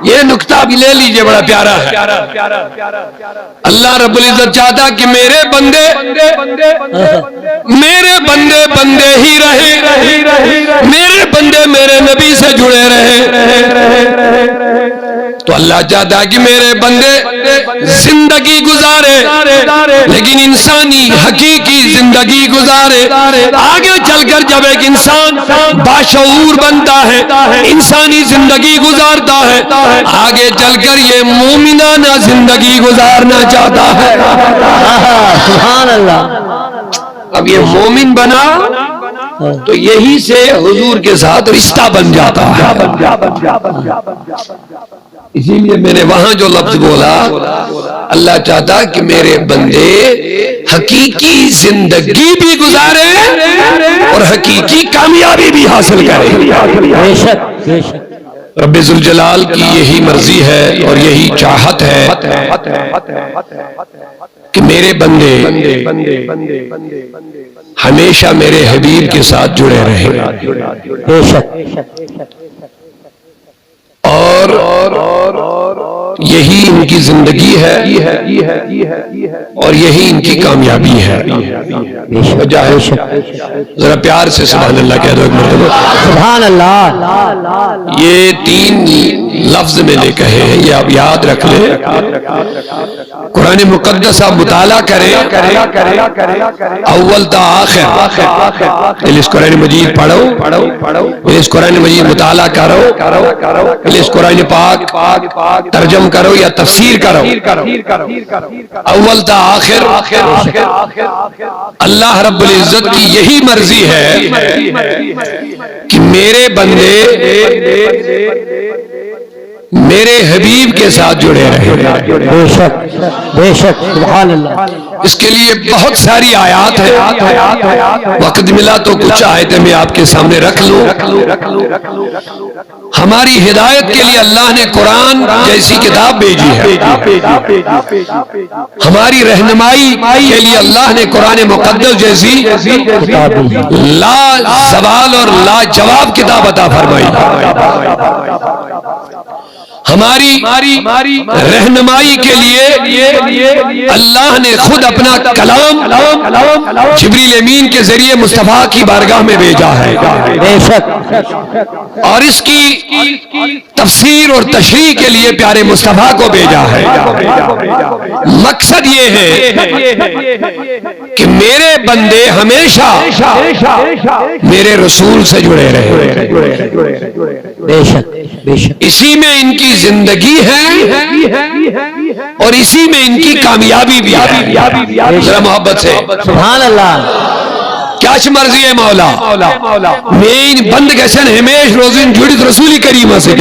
یہ نکتہ بھی لے لیجئے، بڑا پیارا ہے۔ اللہ رب العزت چاہتا کہ میرے بندے بندے ہی رہے، میرے بندے میرے نبی سے جڑے رہے، تو اللہ چاہتا کہ میرے بندے زندگی گزارے لیکن انسانی حقیقی زندگی گزارے۔ آگے چل کر جب ایک انسان باشعور بنتا ہے، انسانی زندگی گزارتا ہے، آگے چل کر یہ مومنانہ زندگی گزارنا چاہتا ہے۔ سبحان اللہ۔ اب یہ مومن بنا تو یہی سے حضور کے ساتھ رشتہ بن جاتا ہے۔ اسی لیے میں نے وہاں جو لفظ بولا، اللہ چاہتا کہ میرے بندے حقیقی زندگی بھی گزارے اور حقیقی کامیابی بھی حاصل کرے۔ بے شک بے شک۔ رب ذوالجلال کی یہی مرضی ہے اور یہی چاہت ہے کہ میرے بندے ہمیشہ میرے حبیب کے ساتھ جڑے رہیں، بے شک۔ اور یہی ان کی زندگی ہے اور یہی ان کی کامیابی ہے۔ وجہ ہے، ذرا پیار سے سبحان اللہ کہہ دو ایک مرتبہ۔ سبحان اللہ۔ یہ 3 لفظ میں نے کہے ہیں، یہ آپ یاد رکھ لیں۔ قرآن مقدس آپ مطالعہ کریں اول تا آخر، اس قرآن مجید پڑھو، اس قرآن مجید مطالعہ کرو، اس قرآن پاک ترجم کرو یا تفسیر کرو، اول تا آخر اللہ رب العزت کی یہی مرضی ہے کہ میرے بندے میرے حبیب کے ساتھ جڑے رہے۔ بے شک بے شک۔ سبحان اللہ۔ اس کے لیے بہت ساری آیات ہیں، وقت ملا تو کچھ آیتیں میں آپ کے سامنے رکھ لوں۔ ہماری ہدایت کے لیے اللہ نے قرآن جیسی کتاب بھیجی ہے، ہماری رہنمائی کے لیے اللہ نے قرآن مقدس جیسی لا زوال اور لا جواب کتاب عطا فرمائی۔ ہماری رہنمائی کے لیے اللہ نے خود اپنا کلام جبریل امین کے ذریعے مصطفیٰ کی بارگاہ میں بھیجا ہے، بے شک۔ اور اس کی تفسیر اور تشریح کے لیے پیارے مصطفیٰ کو بھیجا ہے۔ مقصد یہ ہے کہ میرے بندے ہمیشہ میرے رسول سے جڑے رہے، بے شک بے شک۔ اسی میں ان کی زندگی ہے اور اسی میں ان کی کامیابی بھی ہے۔ ذرا محبت سے سبحان اللہ۔ کیا مرضی ہے مولا میں بند گژھن ہمیشہ روزن جڑت رسول کریم سے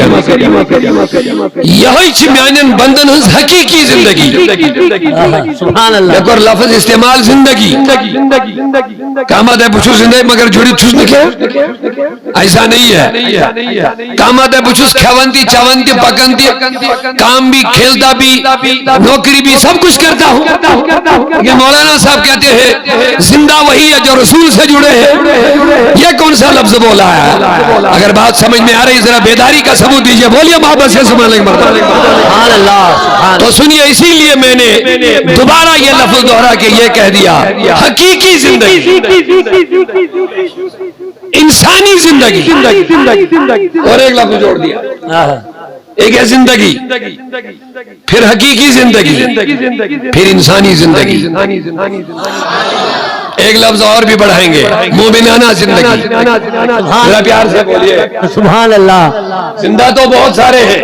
یہ میان بندن ہز حقیقی زندگی۔ سبحان اللہ۔ ایک اور لفظ استعمال زندگی، کامت ہے بچھو زندگی مگر جڑت چھوس نکے، ایسا نہیں ہے۔ کامت ہے بچھوس کھونتی چونتی پکنتی، کام بھی کھیلتا بھی نوکری بھی سب کچھ کرتا ہوں۔ یہ مولانا صاحب کہتے ہیں زندہ وہی ہے جو رسول سے جڑے ہیں۔ یہ کون سا لفظ بولا ہے؟ اگر بات سمجھ میں آ رہی ذرا بیداری کا ثبوت دیجئے، بولیے محبت سے سبحان اللہ۔ تو سنیے، اسی لیے میں نے دوبارہ یہ لفظ دہرا کے یہ کہہ دیا حقیقی زندگی، انسانی زندگی، اور ایک لفظ جوڑ دیا، ایک ہے زندگی، پھر حقیقی زندگی، پھر انسانی زندگی۔ ایک لفظ اور بھی بڑھائیں گے، مومنانہ زندگی۔ ذرا پیار سے بولیے سبحان اللہ۔ زندہ تو بہت سارے ہیں،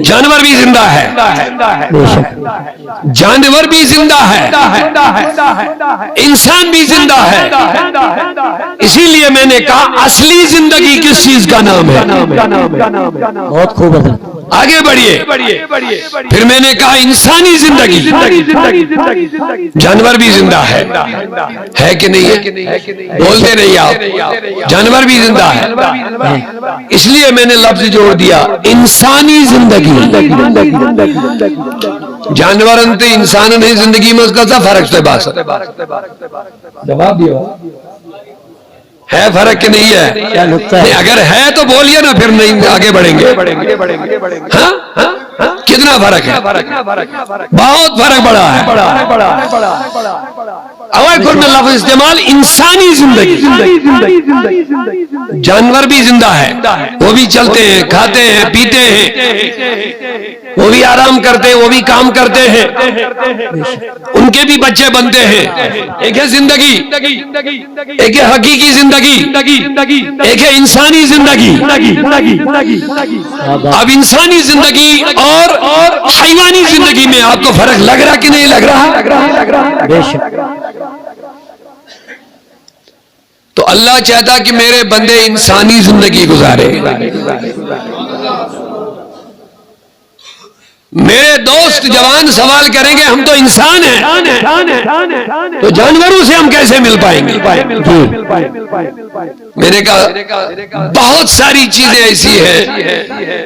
جانور بھی زندہ ہے، جانور بھی زندہ ہے، انسان بھی زندہ ہے۔ اسی لیے میں نے کہا اصلی زندگی کس چیز کا نام ہے؟ بہت خوب ہے۔ آگے بڑھیے، پھر میں نے کہا انسانی زندگی، جانور بھی زندہ ہے کہ نہیں ہے؟ بولتے نہیں آپ، جانور بھی زندہ ہے، اس لیے میں نے لفظ جوڑ دیا انسانی زندگی۔ جانور انتے انسان نہیں زندگی میں اس کا فرق سے بات جواب دیا ہے فرق کہ نہیں ہے؟ کیا نقطہ ہے؟ نہیں، اگر ہے تو بولیے نا، پھر نہیں آگے بڑھیں گے. ہاں کتنا فرق ہے؟ بہت فرق پڑا ہے. اول قرن لفظ استعمال انسانی زندگی. جانور بھی زندہ ہے، وہ بھی چلتے ہیں، کھاتے ہیں، پیتے ہیں، وہ بھی آرام کرتے ہیں، وہ بھی کام کرتے ہیں، ان کے بھی بچے بنتے ہیں. ایک ہے زندگی، ایک ہے حقیقی زندگی، ایک ہے انسانی زندگی. اب انسانی زندگی اور حیوانی زندگی میں آپ کو فرق لگ رہا کہ نہیں لگ رہا؟ بے شک. تو اللہ چاہتا کہ میرے بندے انسانی زندگی گزارے. میرے دوست جوان سوال کریں گے ہم تو انسان ہیں تو جانوروں سے ہم کیسے مل پائیں گے؟ میں نے کہا بہت ساری چیزیں ایسی ہیں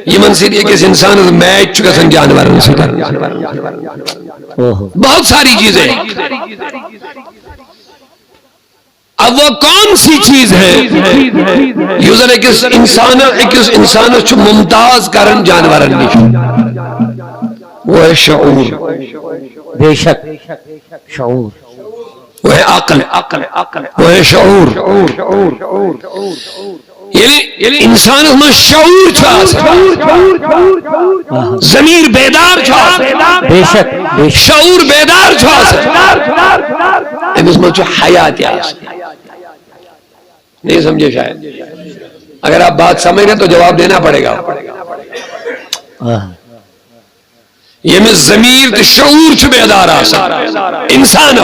یہ منصیر یہ کہ انسان میچ چکا سن جانوروں سے، بہت ساری چیزیں. اب وہ کون سی چیز ہے یوزر ایک انسان ممتاز کرن جانورن نش، وہ ہے شعور. بے شک شعور، وہ ہے عقل، وہ ہے شعور. یعنی انسان میں شعور ضمیر بیدار بے شک بے شک. شعور بیدار اس میں حیات نہیں سمجھے شاید. اگر آپ بات سمجھ رہے تو جواب دینا پڑے گا. یہ میں ضمیر شعور چھ بیدار انسان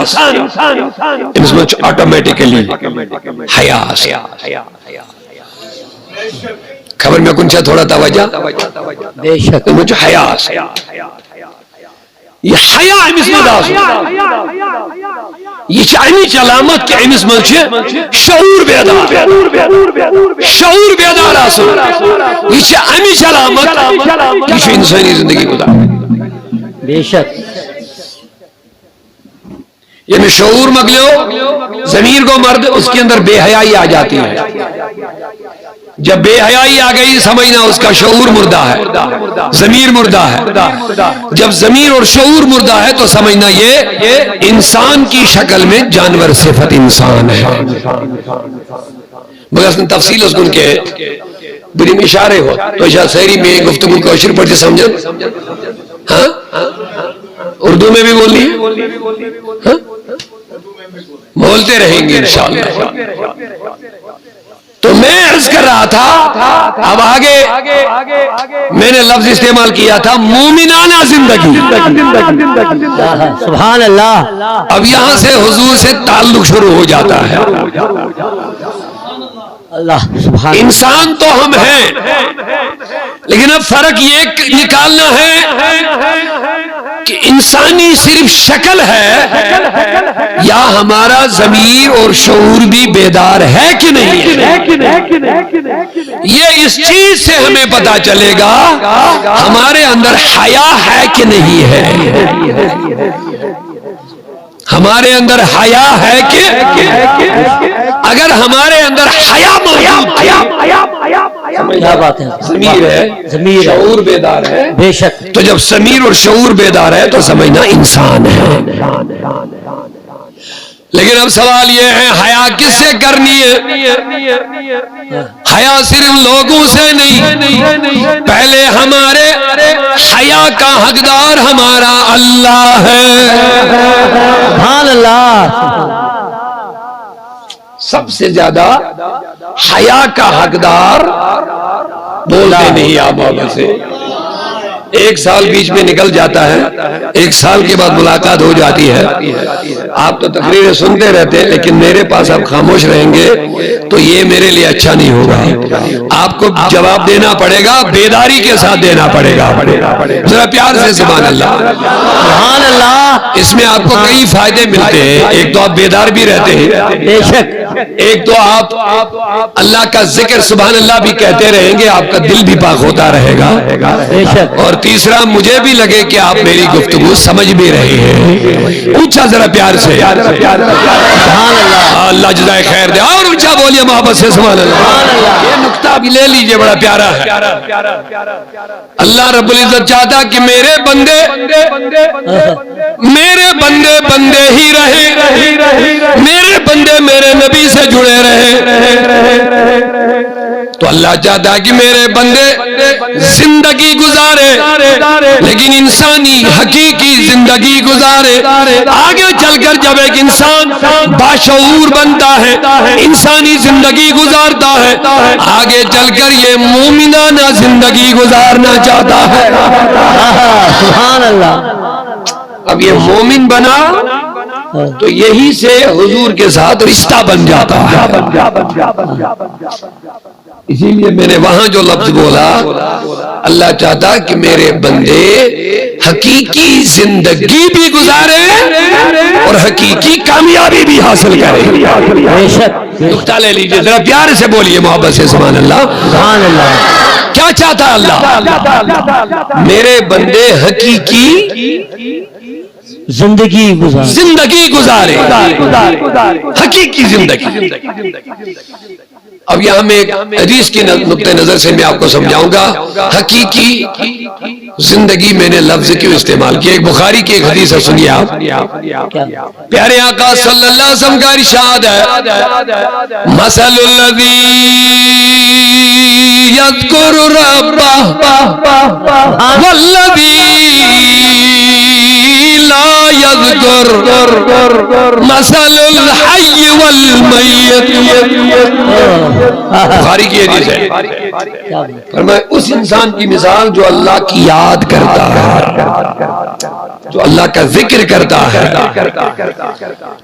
اس میں آٹومیٹکلی حیا خبر میں کنچا تھوڑا توجہ بے شک مجھے حیا یہ حیا امس مداس یہ چاہیے علامت کہ امس مجھ شعور بیدار یہ امس علامت یہ انسانی زندگی گزار. بے شک یہ میں شعور مگلو ضمیر کو مرد اس کے اندر بے حیائی آ جاتی ہے. جب بے حیائی آ گئی سمجھنا اس کا شعور مردہ ہے، ضمیر مردہ ہے. جب ضمیر اور شعور مردہ ہے تو سمجھنا یہ انسان کی شکل میں جانور صفت انسان ہے. مگر اس نے تفصیل اس گن کے بری میں اشارے ہو تو اشارہ سہری میں گفتگو کو اشر پڑھتے سمجھیں. ہاں اردو میں بھی بولنی ہے، بولتے رہیں گے انشاءاللہ. تو میں عرض کر رہا تھا اب آگے میں نے لفظ استعمال کیا تھا مومنانہ زندگی. سبحان اللہ. اب یہاں سے حضور سے تعلق شروع ہو جاتا ہے. اللہ سبحان. انسان تو ہم ہیں لیکن اب فرق یہ نکالنا ہے کہ انسانی صرف شکل ہے یا ہمارا ضمیر اور شعور بھی بیدار ہے کہ نہیں ہے. یہ اس چیز سے ہمیں پتا چلے گا ہمارے اندر حیا ہے کہ نہیں ہے. ہمارے اندر حیا ہے کہ اگر ہمارے اندر حیا موجود کیا بات ہے، ضمیر ہے، شعور بیدار ہے. بے شک تو جب ضمیر اور شعور بیدار ہے تو سمجھنا انسان ہے. لیکن اب سوال یہ ہے حیا کس سے کرنی ہے؟ حیا صرف لوگوں سے نہیں، پہلے ہمارے حیا کا حقدار ہمارا اللہ ہے. سبحان اللہ. سب سے زیادہ حیا کا حقدار بولتے نہیں آپ محبت سے. ایک سال بیچ میں نکل جاتا ہے، ایک سال کے بعد ملاقات ہو جاتی ہے. آپ تو تقریریں سنتے رہتے ہیں لیکن میرے پاس آپ خاموش رہیں گے تو یہ میرے لیے اچھا نہیں ہوگا. آپ کو جواب دینا پڑے گا، بیداری کے ساتھ دینا پڑے گا. ذرا پیار سے سبحان اللہ. سبحان اللہ. اس میں آپ کو کئی فائدے ملتے ہیں. ایک تو آپ بیدار بھی رہتے ہیں، بے شک. ایک تو آپ اللہ کا ذکر سبحان اللہ بھی کہتے رہیں گے، آپ کا دل بھی پاک ہوتا رہے گا. بے شک. اور تیسرا مجھے بھی لگے کہ آپ میری گفتگو سمجھ بھی رہے ہیں. اونچا ذرا پیار سے سبحان اللہ اللہ جزائے خیر دے اور اونچا بولیے محبت سے سبحان اللہ یہ نقطہ بھی لے لیجئے بڑا پیارا ہے اللہ رب العزت چاہتا کہ میرے بندے بندے ہی رہے میرے بندے میرے نبی سے جڑے رہے تو اللہ چاہتا کہ میرے بندے زندگی گزارے لیکن انسانی حقیقی زندگی گزارے آگے چل کر جب ایک انسان باشعور بنتا ہے انسانی زندگی گزارتا ہے آگے چل کر یہ مومنانہ زندگی گزارنا چاہتا ہے سبحان اللہ اب یہ مومن بنا تو یہی سے حضور کے ساتھ رشتہ بن جاتا ہے اسی لیے میں نے وہاں جو لفظ بولا اللہ چاہتا کہ میرے بندے حقیقی زندگی بھی گزارے اور حقیقی کامیابی بھی حاصل کرے بے شک نقطہ لے لیجئے ذرا پیار سے بولیے محبت سے سبحان اللہ سبحان اللہ کیا چاہتا ہے اللہ میرے بندے حقیقی زندگی گزارے حقیقی زندگی اب یہاں میں ایک حدیث کی نقطہ نظر سے میں آپ کو سمجھاؤں گا حقیقی زندگی میں نے لفظ کیوں استعمال کیا ایک بخاری کی ایک حدیث ہے سنیے آپ پیارے آقا صلی اللہ علیہ وسلم کا ارشاد ہے مثل الذی یذکر ربہ والذی لا یذکر مثل الحی والمیت بخاری کی حدیث ہے فرمایا اس انسان کی مثال جو اللہ کی یاد کرتا ہے جو اللہ کا ذکر کرتا ہے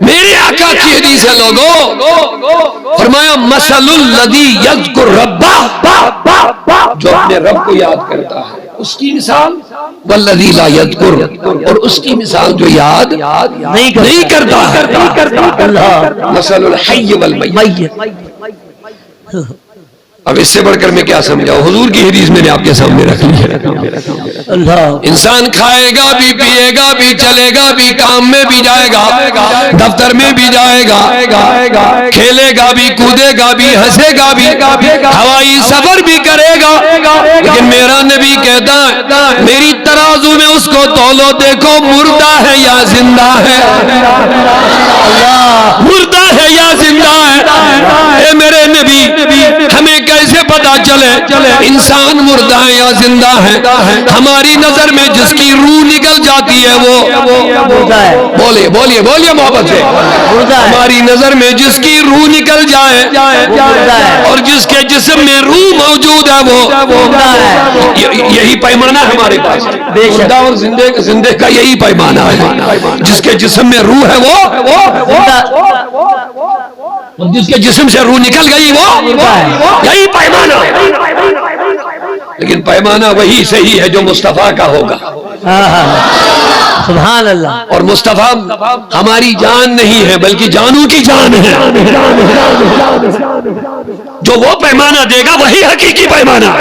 میرے آقا کی حدیث ہے لوگوں فرمایا مثل الذی یذکر ربہ جو اپنے رب کو یاد کرتا ہے اس کی مثال والذی لا یذکر اور اس کی مثال جو یاد نہیں کرتا ہے مثل الحی والمیت اب اس سے بڑھ کر میں کیا سمجھاؤں حضور کی حدیث میں نے آپ کے سامنے رکھ لی ہے انسان کھائے گا بھی پیے گا بھی چلے گا بھی کام میں بھی جائے گا دفتر میں بھی جائے گا کھیلے گا بھی کودے گا بھی ہنسے گا بھی ہوائی سفر بھی کرے گا لیکن میرا نبی کہتا ہے میری ترازو میں اس کو تولو دیکھو مردہ ہے یا زندہ ہے مردہ ہے یا زندہ ہے اے میرے نبی ہمیں کیسے پتا چلے انسان مردہ ہے یا زندہ ہے ہماری نظر میں جس کی روح نکل جاتی ہے وہ بولیے بولیے بولیے محبت سے ہماری نظر میں جس کی روح نکل جائے اور جس کے جسم میں روح موجود ہے وہ یہی پیمانہ ہمارے پاس مردہ اور زندہ کا یہی پیمانہ ہے جس کے جسم میں روح ہے وہ جس کے جسم سے روح نکل گئی وہ یہی پیمانہ لیکن پیمانہ وہی صحیح ہے جو مصطفیٰ کا ہوگا سبحان اللہ اور مصطفیٰ ہماری جان نہیں ہے بلکہ جانوں کی جان ہے جو وہ پیمانہ دے گا وہی حقیقی پیمانہ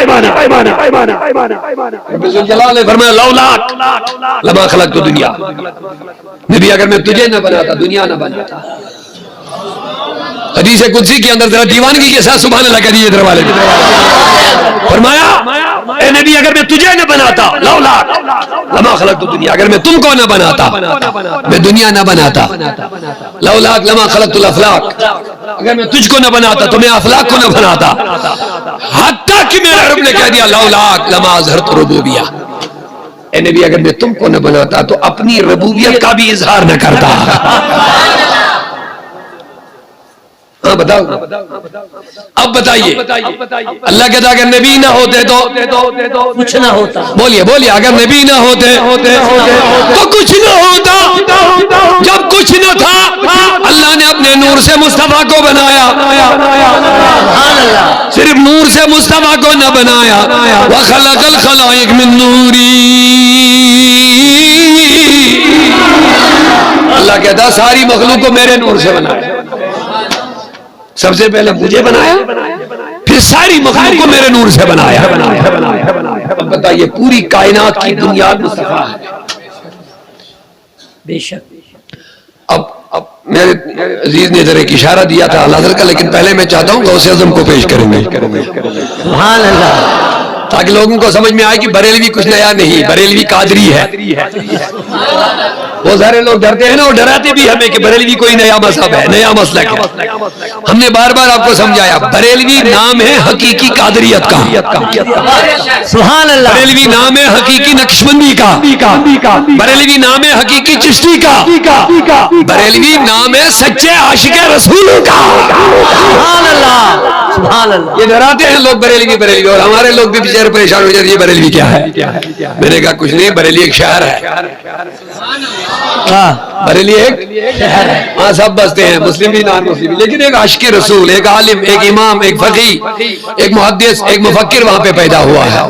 رب الجلال نے فرمایا لولاک لما خلقت دنیا نبی اگر میں تجھے نہ بناتا دنیا نہ بناتا حدیث قدسی کے اندر ذرا دیوانگی کے ساتھ سبحان اللہ کہہ دیجئے دروالے فرمایا اے نبی اگر میں تجھے نہ بناتا لولاک لما خلقت دنیا اگر میں تم کو نہ بناتا میں دنیا نہ بناتا لولاک لما خلقت الافلاک اگر میں تجھ کو نہ بناتا تو میں افلاک کو نہ بناتا حتیٰ کہ میرے رب نے کہہ دیا لولاک لما اظہرت ربوبیہ اے نبی اگر میں تم کو نہ بناتا تو اپنی ربوبیت کا بھی اظہار نہ کرتا ہاں بتاؤ اب بتائیے اللہ کہتا اگر نبی نہ ہوتے تو کچھ نہ ہوتا بولیے بولیے اگر نبی نہ ہوتے تو کچھ نہ ہوتا جب کچھ نہ تھا اللہ نے اپنے نور سے مصطفیٰ کو بنایا صرف نور سے مصطفیٰ کو نہ بنایا وَخَلَقَ الْخَلَائِقَ مِن نُورِي اللہ کہتا ساری مخلوق کو میرے نور سے بنایا سب سے پہلے مجھے بنایا پھر ساری مخلوق کو میرے نور سے بنایا اب بتائیے پوری کائنات کی بنیاد مصطفیٰ ہے بے شک اب میرے عزیز نے ذرا ایک اشارہ دیا تھا اللہ کا، لیکن پہلے میں چاہتا ہوں غوث اعظم کو پیش کریں گے سبحان اللہ، تاکہ لوگوں کو سمجھ میں آئے کہ بریلوی کچھ نیا نہیں، بریلوی قادری ہے۔ وہ سارے لوگ ڈرتے ہیں نا، اور ڈراتے بھی ہمیں کہ بریلوی کوئی نیا مذہب ہے، نیا مسلک ہے۔ ہم نے بار بار آپ کو سمجھایا بریلوی نام ہے حقیقی قادریت کا، سبحان اللہ، بریلوی نام ہے حقیقی نقشبندی کا، بریلوی نام ہے حقیقی چشتی کا، بریلوی نام ہے سچے عاشق رسول کا۔ سبحان اللہ، سبحان اللہ، یہ ڈراتے ہیں لوگ بریلوی بریلوی، اور ہمارے لوگ بھی بیچارے پریشان ہو جاتے ہیں یہ بریلوی کیا ہے؟ میں نے کہا کچھ نہیں، بریلی ایک شہر ہے، بریلی ایک شہر ہے، وہاں سب بستے ہیں، مسلم بھی نان مسلم بھی، لیکن ایک عاشق رسول، ایک عالم، ایک امام، ایک فقیہ، ایک محدث، ایک مفکر وہاں پہ پیدا ہوا ہے،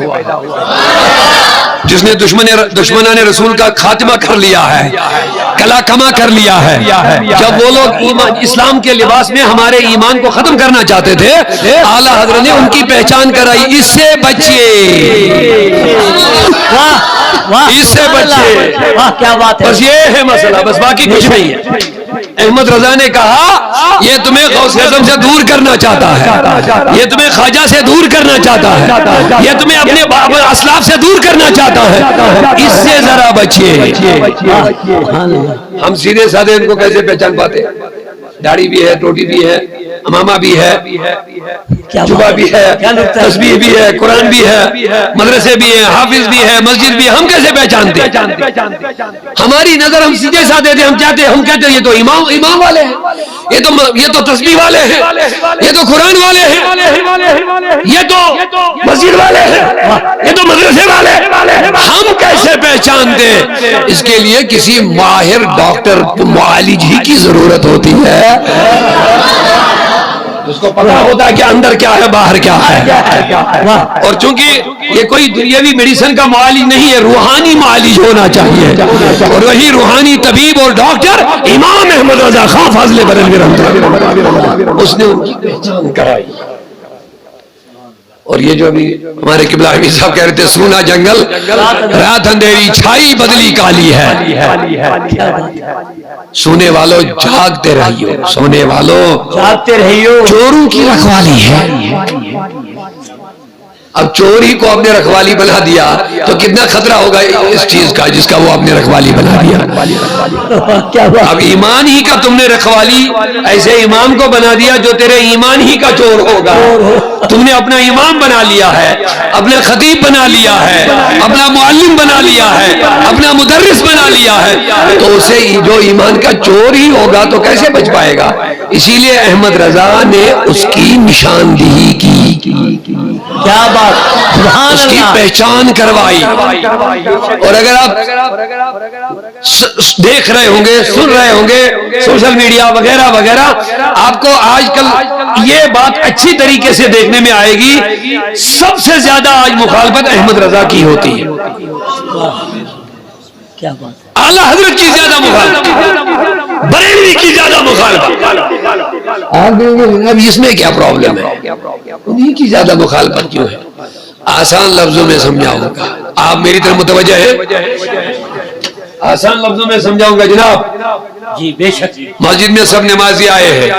جس نے دشمنان رسول کا خاتمہ کر لیا ہے، کلا کما کر لیا ہے۔ جب وہ لوگ اسلام کے لباس میں ہمارے ایمان کو ختم کرنا چاہتے تھے، اعلیٰ حضرت نے ان کی پہچان کرائی، اس سے بچیے، اس سے بچیے، واہ کیا بات ہے، بس یہ ہے مسئلہ، بس باقی کچھ نہیں ہے۔ احمد رضا نے کہا یہ تمہیں غوث اعظم سے دور کرنا چاہتا ہے، یہ تمہیں خواجہ سے دور کرنا چاہتا ہے، یہ تمہیں اپنے اسلاف سے دور کرنا چاہتا ہے، اس سے ذرا بچیے۔ ہم سیدھے سادے ان کو کیسے پہچان پاتے؟ داڑھی بھی ہے، ٹوٹی بھی ہے، امامہ بھی ہے، جبہ بھی ہے، تسبیح بھی ہے، قرآن بھی ہے، مدرسے بھی ہیں، حافظ بھی ہے، مسجد بھی ہے، ہم کیسے پہچانتے؟ ہماری نظر ہم سیدھے سادے تھے، ہم کہتے ہیں یہ تو امام والے ہیں، یہ تو تسبیح والے ہیں، یہ تو قرآن والے ہیں، یہ تو مسجد والے ہیں، یہ تو مدرسے والے ہیں، ہم کیسے پہچانتے؟ اس کے لیے کسی ماہر ڈاکٹر معالج ہی کی ضرورت ہوتی ہے، اس کو پتا ہوتا ہے کہ اندر کیا ہے باہر کیا ہے، اور چونکہ یہ کوئی دنیاوی میڈیسن کا معالج نہیں ہے، روحانی معالج ہونا چاہیے، اور وہی روحانی طبیب اور ڈاکٹر امام احمد رضا خان فاضل بریلوی رحمۃ اللہ، اس نے ان کی پہچان کرائی۔ اور یہ جو ابھی ہمارے قبلہ حمید صاحب کہہ رہے تھے سونا جنگل رات اندھیری چھائی بدلی کالی ہے، سونے والوں جاگتے رہیو، سونے والوں جاگتے رہیو، چوروں کی رکھوالی ہے۔ اب چوری کو اپنے رکھوالی بنا دیا تو کتنا خطرہ ہوگا اس چیز کا جس کا وہ اپنے رکھوالی بنا دیا۔ اب ایمان ہی کا تم نے رکھوالی ایسے امام کو بنا دیا جو تیرے ایمان ہی کا چور ہوگا، تم نے اپنا امام بنا لیا ہے، اپنا خطیب بنا لیا ہے، اپنا معلم بنا لیا ہے، اپنا مدرس بنا لیا ہے، تو اسے جو ایمان کا چور ہی ہوگا تو کیسے بچ پائے گا؟ اسی لیے احمد رضا نے اس کی نشاندہی کی، کیا بات، سبحان اس کی اللہ، پہچان کروائی۔ اور اگر آپ دیکھ رہے ہوں گے، سن رہے ہوں گے سوشل میڈیا وغیرہ وغیرہ، آپ کو آج کل یہ بات اچھی طریقے سے دیکھنے میں آئے گی، سب سے زیادہ آج مخالفت احمد رضا کی ہوتی ہے، کیا بات، اعلیٰ حضرت کی زیادہ مخالفت، بریلوی کی زیادہ مخالفت۔ آپ کہیں گے اب اس میں کیا پرابلم ہے؟ انہی کی زیادہ مخالفت کیوں ہے؟ آسان لفظوں میں سمجھاؤں گا، آپ میری طرف متوجہ ہیں؟ آسان لفظوں میں سمجھاؤں گا جناب۔ جی بے شک، مسجد میں سب نمازی آئے ہیں،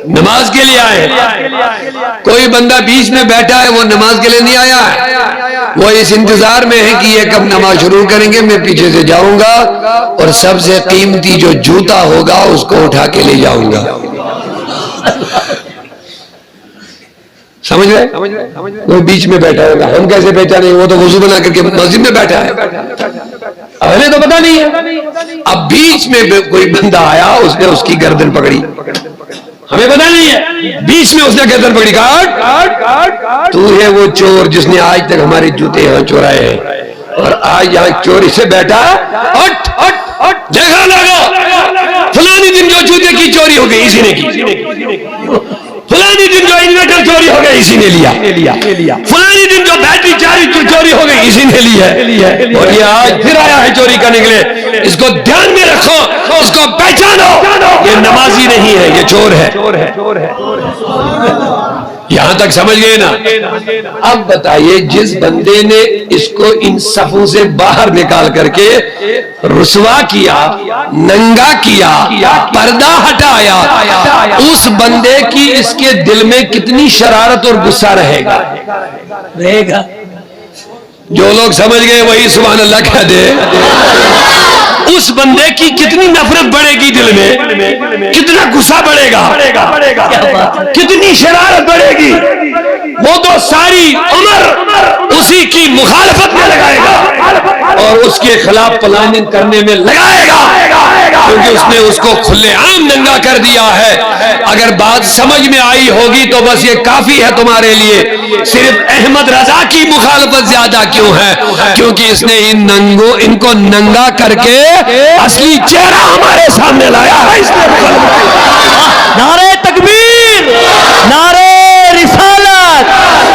نماز کے لیے آئے ہیں، کوئی بندہ بیچ میں بیٹھا ہے وہ نماز کے لیے نہیں آیا ہے، وہ اس انتظار میں ہے کہ یہ کب نماز شروع کریں گے، میں پیچھے سے جاؤں گا اور سب سے قیمتی جو جوتا ہوگا اس کو اٹھا کے لے جاؤں گا۔ سمجھ رہے؟ وہ بیچ میں بیٹھا ہوگا، ہم کیسے پہچانے؟ وہ تو وضو بنا کر کے مسجد میں بیٹھا ہے، ہمیں تو پتا نہیں ہے۔ اب بیچ میں کوئی بندہ آیا، اس نے اس کی گردن پکڑی، ہمیں پتا نہیں ہے، بیچ میں اس نے گردن پکڑی، کاٹ، تو ہے وہ چور جس نے آج تک ہمارے جوتے یہاں چورائے ہیں، اور آج یہاں چوری سے بیٹھا، دیکھا لگا فلانی دن جو جوتے کی چوری ہو گئی اسی نے کی، فلانی دن جو انورٹر چوری ہو گئی اسی نے لیا، فلانی دن جو بیٹری چوری ہو گئی اسی نے لیا، اور یہ آج پھر آیا ہے چوری کرنے کے لیے۔ اس کو دھیان میں رکھو، اس کو پہچانو، یہ نمازی نہیں ہے، یہ چور ہے۔ یہاں تک سمجھ گئے نا؟ اب بتائیے جس بندے نے اس کو ان صفوں سے باہر نکال کر کے رسوا کیا، ننگا کیا، پردہ ہٹایا، اس بندے کی اس کے دل میں کتنی شرارت اور غصہ رہے گا؟ جو لوگ سمجھ گئے وہی سبحان اللہ کہہ دے۔ اس بندے کی کتنی نفرت بڑھے گی دل میں، کتنا غصہ بڑھے گا، کتنی شرارت بڑھے گی، وہ تو ساری عمر اسی کی مخالفت میں لگائے گا اور اس کے خلاف پلاننگ کرنے میں لگائے گا، کیونکہ اس نے اس کو کھلے عام ننگا کر دیا ہے۔ اگر بات سمجھ میں آئی ہوگی تو بس یہ کافی ہے تمہارے لیے۔ صرف احمد رضا کی مخالفت زیادہ کیوں ہے؟ کیونکہ اس نے ان کو ننگا کر کے اصلی چہرہ ہمارے سامنے لایا ہے، اس نے نعرہ تکبیر، نعرہ رسالت،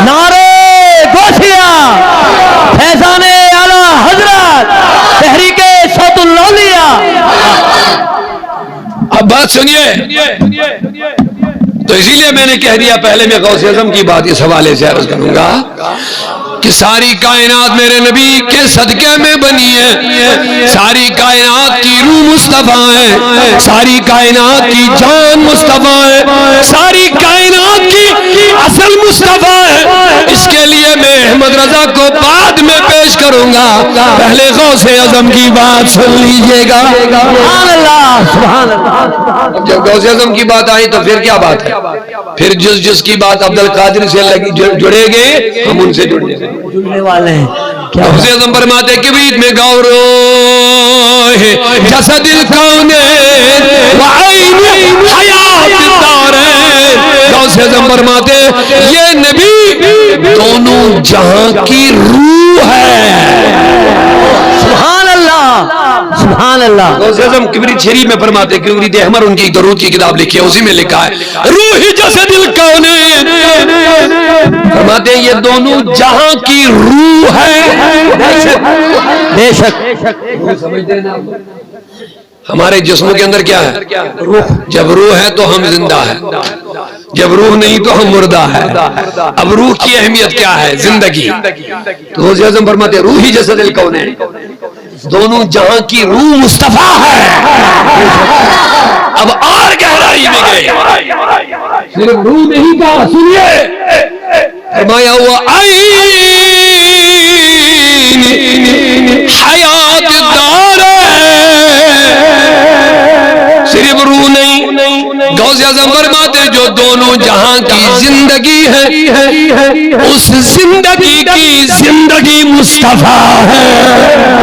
نعرہ غوثیہ، فیضان اعلی حضرت، تحریک صوت الاولیاء۔ اب بات سنیے، تو اسی لیے میں نے کہہ دیا پہلے میں غوث اعظم کی بات اس حوالے سے عرض کروں گا کہ ساری کائنات میرے نبی کے صدقے میں بنی ہے، ساری کائنات کی روح مصطفیٰ ہے، ساری کائنات کی جان مصطفیٰ ہے، ساری کائنات کی اصل مصطفیٰ ہے۔ اس کے لیے میں احمد رضا کو بعد میں پیش کروں گا، پہلے غوث اعظم کی بات سن لیجئے گا۔ سبحان اللہ، سبحان اللہ۔ جب غوث اعظم کی بات آئی تو پھر کیا بات ہے؟ پھر جس کی بات عبد القادر سے جڑے گئے ہم ان سے جڑنے والے ہیں۔ غوث اعظم فرماتے کہ بیت میں گورو جسد الکون وعین حیات الدارین۔ غوث اعظم فرماتے یہ نبی دونوں جہاں کی روح ہے۔ سبحان اللہ، سبحان اللہ۔ غوث اعظم کبریت شریف میں فرماتے، کبریت احمر ان کی درود کی کتاب لکھی ہے، اسی میں لکھا ہے روح جسد الکونین، فرماتے ہیں یہ دونوں جہاں کی روح ہے۔ بے شک سمجھتے ہیں نا؟ ہمارے جسموں کے اندر کیا ہے؟ روح۔ جب روح ہے تو ہم زندہ ہے، جب روح نہیں تو ہم مردہ ہے۔ اب روح کی اہمیت کیا ہے؟ زندگی۔ تو غوث اعظم فرماتے روحی جسد الکونین، دونوں جہاں کی روح مصطفیٰ ہے۔ اب اور گہرائی میں گئے، صرف روح نہیں کہا، سنیے، فرمایا ہوا عین حیات دار، صرف روح نہیں، غوث اعظم فرماتے جو دونوں جہاں کی زندگی ہے، اس زندگی کی زندگی مصطفیٰ ہے۔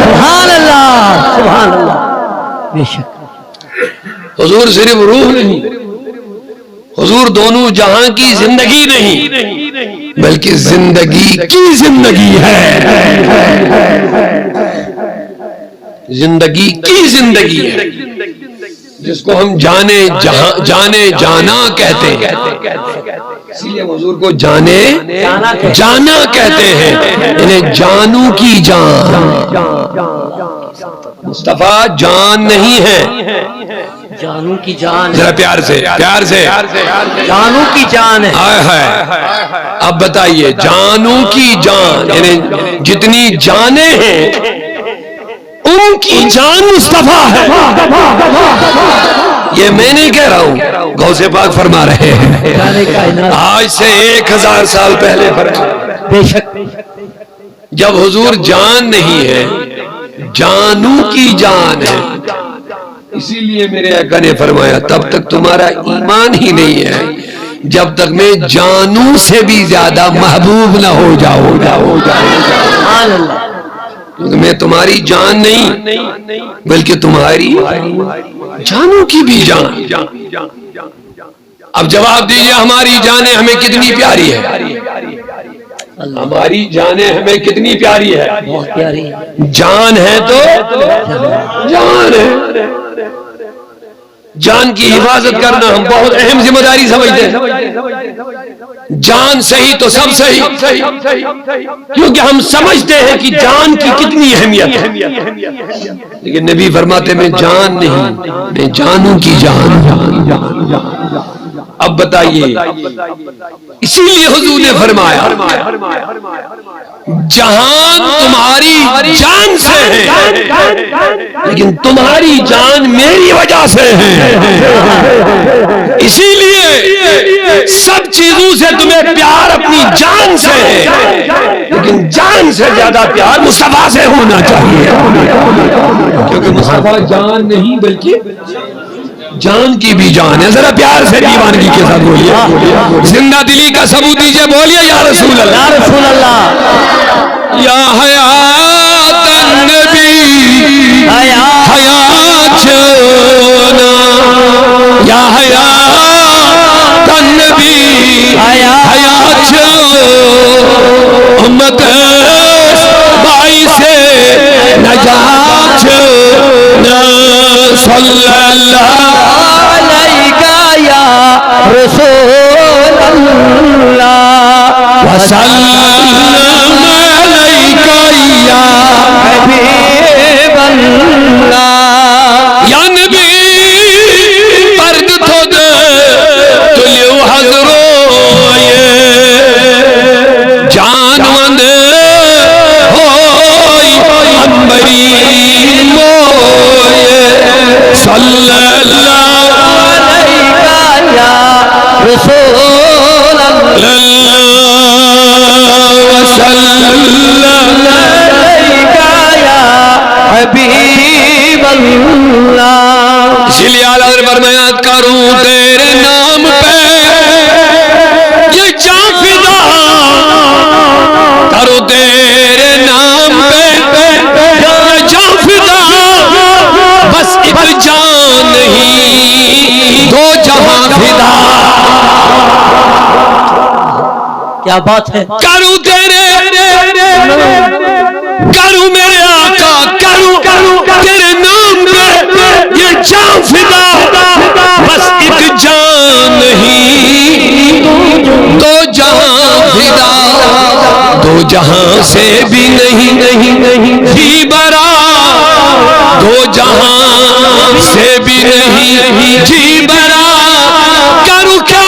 سبحان اللہ، سبحان اللہ، بے شک۔ حضور صرف روح نہیں، حضور دونوں جہاں کی زندگی نہیں بلکہ زندگی کی زندگی ہے، زندگی کی زندگی ہے، جس کو ہم جانے جانا کہتے ہیں۔ اسی لیے حضور کو جانے جانا کہتے ہیں، انہیں جانو کی جان۔ مصطفیٰ جان نہیں ہے، جانو کی جان، ذرا پیار سے جانو کی جان ہے۔ اب بتائیے جانو کی جان، یعنی جتنی جانیں ہیں ان کی جان مصطفیٰ ہے۔ یہ میں نہیں کہہ رہا ہوں، غوث پاک فرما رہے ہیں، آج سے 1000 سال پہلے فرمایا۔ بے شک، جب حضور جان نہیں ہے، جانو کی جان ہے، اسی لیے میرے آقا نے فرمایا تب تک تمہارا ایمان ہی نہیں ہے جب تک میں جانو سے بھی زیادہ محبوب نہ ہو جاؤ۔ سبحان اللہ۔ کیونکہ میں تمہاری جان نہیں بلکہ تمہاری جانوں کی بھی جان۔ اب جواب دیجئے ہماری جانیں ہمیں کتنی پیاری ہے؟ ہماری جانیں ہمیں کتنی پیاری ہے؟ بہت پیاری ہے۔ جان ہے تو جان ہے، جان کی حفاظت کرنا ہم بہت اہم ذمہ داری سمجھتے ہیں۔ جان صحیح تو سب صحیح، کیونکہ ہم سمجھتے ہیں کہ جان کی کتنی اہمیت ہے، لیکن نبی فرماتے میں جان نہیں، میں جانوں کی جان۔ اب بتائیے، اسی لیے حضور نے فرمایا جہان تمہاری جان سے ہے لیکن تمہاری جان میری وجہ سے ہے، اسی لیے سب چیزوں سے تمہیں پیار اپنی جان سے ہے لیکن جان سے زیادہ پیار مصطفیٰ سے ہونا چاہیے، کیونکہ مصطفیٰ جان نہیں بلکہ جان کی بھی جان ہے۔ ذرا پیار سے دیوانگی کے ساتھ بولیے، زندہ دلی کا ثبوت دیجئے، بولیے یا رسول اللہ، یا رسول اللہ، یا حیات النبی حیات چونا، یا حیات النبی حیات چونا، امت بائی سے نجات چونا، صلی اللہ یا رسول اللہ وسلم علیکہ یا حبیب اللہ، یا نبی پرد تھود تلیو حضروئے جانوند ہوئی انبری موئے، صلی اللہ رسول اللہ وسلم علیکہ یا حبیب اللہ۔ اسی لیے اعلیٰ حضرت فرمایا کروں تیرے نام پہ یہ جاں فدا، کروں تیرے نام پہ یہ جاں فدا، بس ایک جان نہیں دو جہاں فدا، کیا بات ہے، کروں تیرے کروں میرے آقا کروں تیرے نام پہ یہ جان فدا، بس ایک جان نہیں دو جہاں فدا، دو جہاں سے بھی نہیں جی برا، دو جہاں سے بھی نہیں جی برا، کروں کیا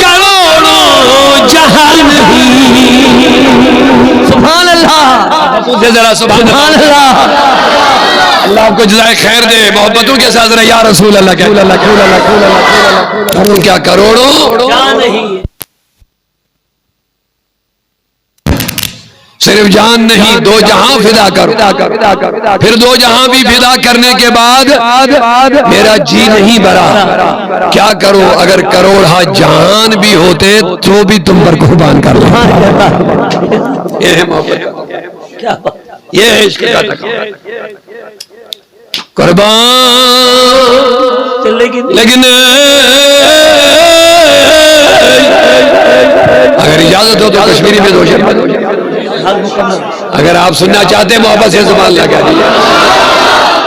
کروڑوں جہاں نہیں، سبحان اللہ، ذرا سبحان اللہ، اللہ آپ کو جزائے خیر دے، محبتوں کے ساتھ ذرا یا رسول اللہ کروں کیا کروڑوں جان نہیں، صرف جان نہیں دو جہاں فدا کرو، پھر دو جہاں بھی فدا کرنے کے بعد میرا جی نہیں بھرا، کیا کرو اگر کروڑا جہان بھی ہوتے تو بھی تم پر قربان کر لو، یہ ہے محبت، یہ ہے عشق کا تقاضا، قربان لیکن اگر اجازت ہو تو کشمیری میں دو شعر اگر آپ سننا چاہتے ہیں محبت سے زبان لگا دیجیے،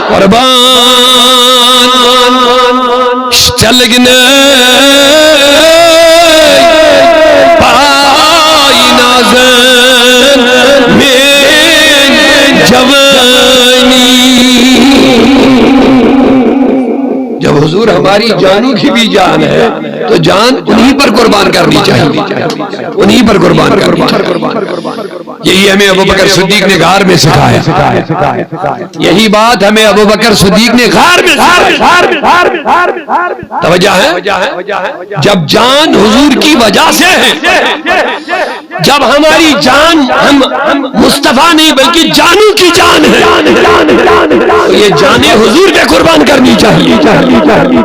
قربان چلگن پائی نازن میں جوانی، جب حضور ہماری جانوں کی بھی جان ہے تو جان انہی پر قربان کرنی چاہیے، انہی پر قربان کرنی چاہیے، یہی ہمیں ابوبکر صدیق نے غار میں سکھایا، یہی بات ہمیں ابوبکر صدیق نے غار میں توجہ ہے، جب جان حضور کی وجہ سے ہے، جب ہماری جان ہم مصطفیٰ نہیں بلکہ جانوں کی جان ہے تو یہ جانیں حضور پہ قربان کرنی چاہیے،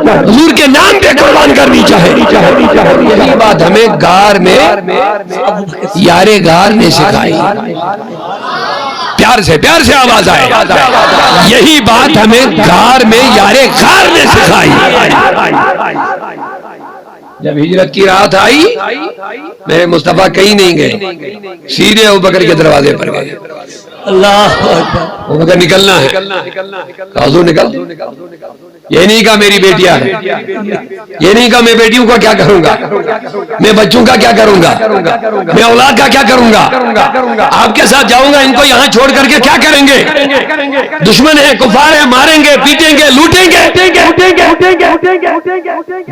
حضور کے نام پہ قربان کرنی چاہیے، یہی بات ہمیں غار میں یار غار نے سکھائی، پیار سے آواز آئے، یہی بات ہمیں غار میں یار غار نے سکھائی، جب ہجرت کی رات آئی میرے مصطفیٰ کہیں نہیں گئے، سیدھے ابوبکر کے دروازے پر گئے، اللہ ابوبکر نکلنا ہے، حضور نکل، یہ نہیں کہا میری بیٹیاں ہیں، یہ نہیں کہا میں بیٹیوں کا کیا کروں گا، میں بچوں کا کیا کروں گا، میں اولاد کا کیا کروں گا، آپ کے ساتھ جاؤں گا، ان کو یہاں چھوڑ کر کے کیا کریں گے، دشمن ہے، کفار ہے، ماریں گے، پیٹیں گے، لوٹیں گے۔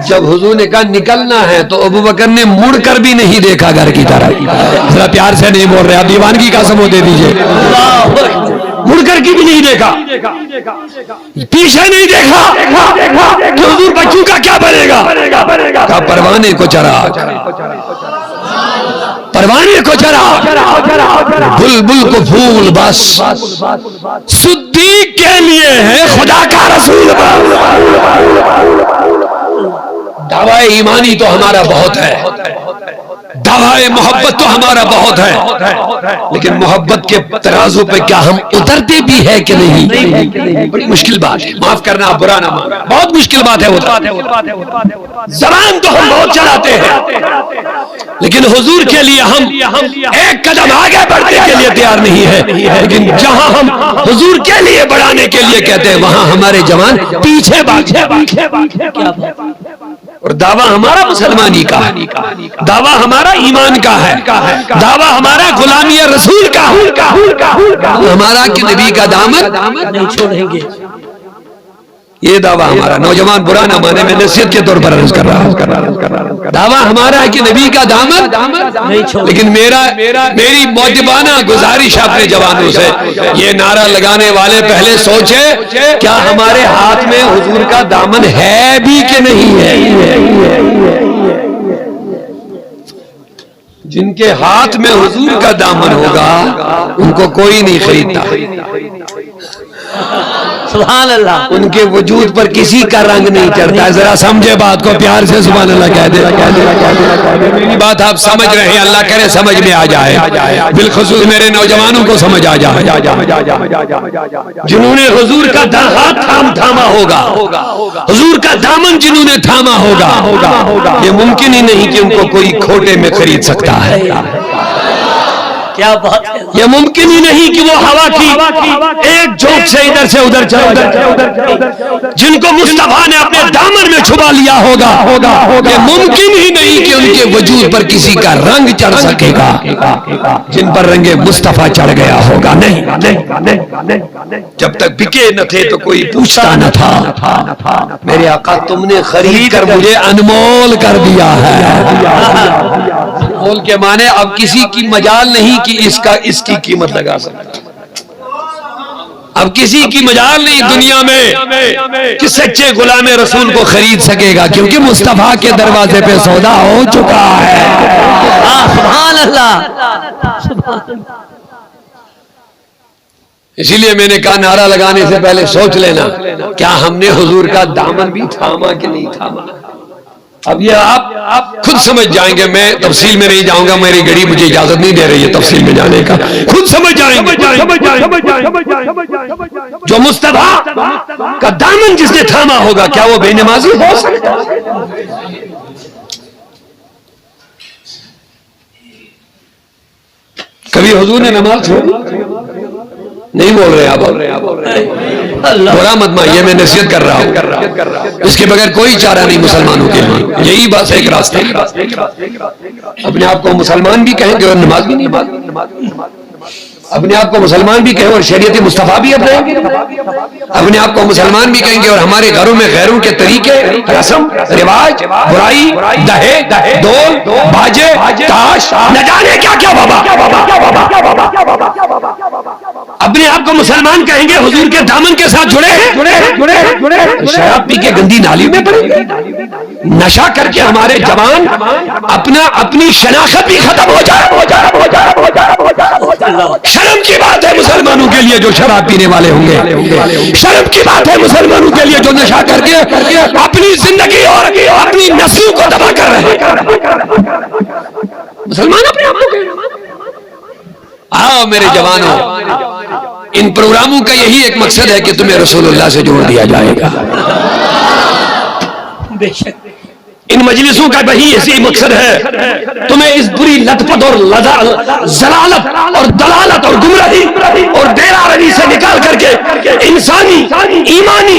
جب حضور نے کہا نکلنا ہے تو ابوبکر نے مڑ کر بھی نہیں دیکھا گھر کی طرف، ذرا پیار سے نہیں بول رہے، آپ دیوانگی کا قسم دے دیجئے، مڑ کر کی بھی نہیں دیکھا، پیچھے نہیں دیکھا کہ حضور بچوں کا کیا بنے گا، کہا پروانے کو چرا، پروانے کو چرا، بلبل کو پھول بس، صدیق کے لیے ہے خدا کا رسول۔ دعوی ایمانی تو ہمارا بہت ہے، دعوی محبت تو ہمارا بہت ہے، لیکن محبت کے ترازو پہ کیا ہم اترتے بھی ہے کہ نہیں؟ بڑی مشکل بات ہے، معاف کرنا آپ برا نہ مانا، بہت مشکل بات ہے۔ زبان تو ہم بہت چلاتے ہیں، لیکن حضور کے لیے ہم ایک قدم آگے بڑھنے کے لیے تیار نہیں ہے، لیکن جہاں ہم حضور کے لیے بڑھانے کے لیے کہتے ہیں وہاں ہمارے جوان پیچھے بھاگتے۔ اور دعویٰ ہمارا مسلمانی کا ہے، دعویٰ ہمارا ایمان کا ہے، دعویٰ ہمارا غلامی رسول کا ہے، ہمارا کہ نبی کا دامن نہیں چھوڑیں گے، یہ دعویٰ ہمارا۔ نوجوان برا نہ مانے، میں نصیحت کے طور پر عرض کر رہا ہوں، دعویٰ ہمارا ہے کہ نبی کا دامن نہیں چھوڑیں گے۔ لیکن میری موجبانہ گزارش اپنے جوانوں سے، یہ نعرہ لگانے والے پہلے سوچے کیا ہمارے ہاتھ میں حضور کا دامن ہے بھی کہ نہیں ہے؟ جن کے ہاتھ میں حضور کا دامن ہوگا ان کو کوئی نہیں خریدتا، سبحان اللہ، ان کے وجود پر کسی کا رنگ نہیں چڑھتا۔ ذرا سمجھے بات کو، پیار سے سبحان اللہ کہہ دے۔ میری بات آپ سمجھ رہے ہیں، اللہ کرے سمجھ میں آ جائے، بالخصوص میرے نوجوانوں کو سمجھ آ جائے، جنہوں نے حضور کا ہاتھ تھاما ہوگا، حضور کا دامن جنہوں نے تھاما ہوگا، یہ ممکن ہی نہیں کہ ان کو کوئی کھوٹے میں خرید سکتا ہے، کیا بات ہے، یہ ممکن ہی نہیں کہ وہ ہوا کی ایک جھونک سے ادھر سے ادھر چلا جائے، جن کو مصطفیٰ نے اپنے دامن میں چھپا لیا ہوگا، یہ ممکن ہی نہیں کہ ان کے وجود پر کسی کا رنگ چڑھ سکے گا، جن پر رنگ مصطفیٰ چڑھ گیا ہوگا۔ نہیں، جب تک بکے نہ تھے تو کوئی پوچھتا نہ تھا، میرے آقا تم نے خرید کر مجھے انمول کر دیا ہے۔ انمول کے معنی اب کسی کی مجال نہیں کہ اس کی قیمت لگا سکتا، اب کسی کی مجال نہیں دنیا میں کہ سچے غلام رسول کو خرید سکے گا، کیونکہ مصطفیٰ کے دروازے پہ سودا ہو چکا ہے۔ سبحان اللہ، اسی لیے میں نے کہا نعرہ لگانے سے پہلے سوچ لینا کیا ہم نے حضور کا دامن بھی تھاما کہ نہیں تھاما۔ اب یہ آپ خود سمجھ جائیں گے، میں تفصیل میں نہیں جاؤں گا، میری گھڑی مجھے اجازت نہیں دے رہی ہے تفصیل میں جانے کا، خود سمجھ جائیں گے۔ جو مصطفیٰ کا دامن جس نے تھاما ہوگا کیا وہ بے نمازی ہو سکتا ہے؟ کبھی حضور نے نماز چھوڑی؟ نہیں بول رہے آپ، برا مت مانیے، میں نصیحت کر رہا ہوں، اس کے بغیر کوئی چارہ نہیں مسلمانوں کے لیے، یہی بات ایک راستہ ہے۔ اپنے آپ کو مسلمان بھی کہیں گے اور نماز بھی نہیں پڑھیں، اپنے آپ کو مسلمان بھی کہیں اور شریعت مصطفیٰ بھی اپنائیں گے، اپنے آپ کو مسلمان بھی کہیں گے اور ہمارے گھروں میں غیروں کے طریقے، رسم رواج، برائی، دہے، ڈول، باجے، تاش، نہ جانے کیا کیا بابا، اپنے آپ کو مسلمان کہیں گے، حضور کے دامن کے ساتھ جڑے ہیں، شراب پی کے گندی نالی میں پڑیں گے، نشہ کر کے ہمارے جوان اپنی شناخت بھی ختم ہو جائے۔ شرم کی بات ہے مسلمانوں کے لیے جو شراب پینے والے ہوں گے، شرم کی بات ہے مسلمانوں کے لیے جو نشہ کر کے اپنی زندگی اور اپنی نسلوں کو تباہ کر رہے ہیں۔ مسلمان اپنے آپ کو آؤ میرے جوانوں، ان پروگراموں کا یہی ایک مقصد ہے کہ تمہیں رسول اللہ سے جوڑ دیا جائے گا، بے شک ان مجلسوں کا وہی اسی مقصد ہے، تمہیں اس بری لت پت اور ضلالت اور دلالت اور گمراہی اور ڈیرہ روی سے نکال کر کے انسانی، ایمانی،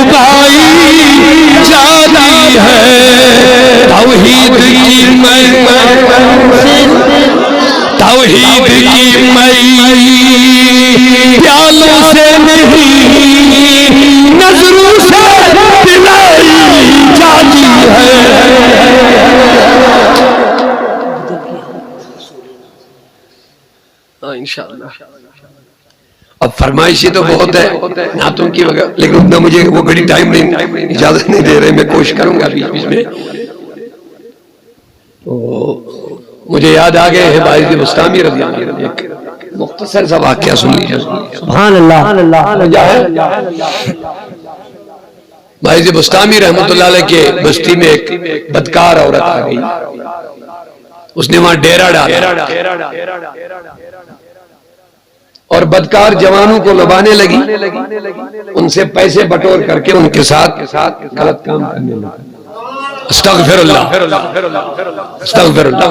دبائی جاتی ہے توحید کی توحید کی پیالوں سے نہیں نظروں سے پلائی جاتی ہے. انشاءاللہ. اب فرمائشی تو بہت ہے نعتوں کی وغیرہ، لیکن اتنا مجھے وہ گھڑی ٹائم نہیں اجازت نہیں دے رہے. میں کوشش کروں گا بیچ میں. مجھے یاد آ گئے ہے باعث بستامی رضی اللہ عنہ، ایک مختصر سا واقعہ سن لیجیے. سبحان اللہ. باعث بستامی رحمت اللہ علیہ کے بستی میں ایک بدکار عورت آ گئی. اس نے وہاں ڈیرا ڈالا اور بدکار جوانوں کو لبانے لگی، ان سے پیسے بٹور کر کے ان کے ساتھ غلط کام کرنے لگا. استغفر اللہ استغفر اللہ.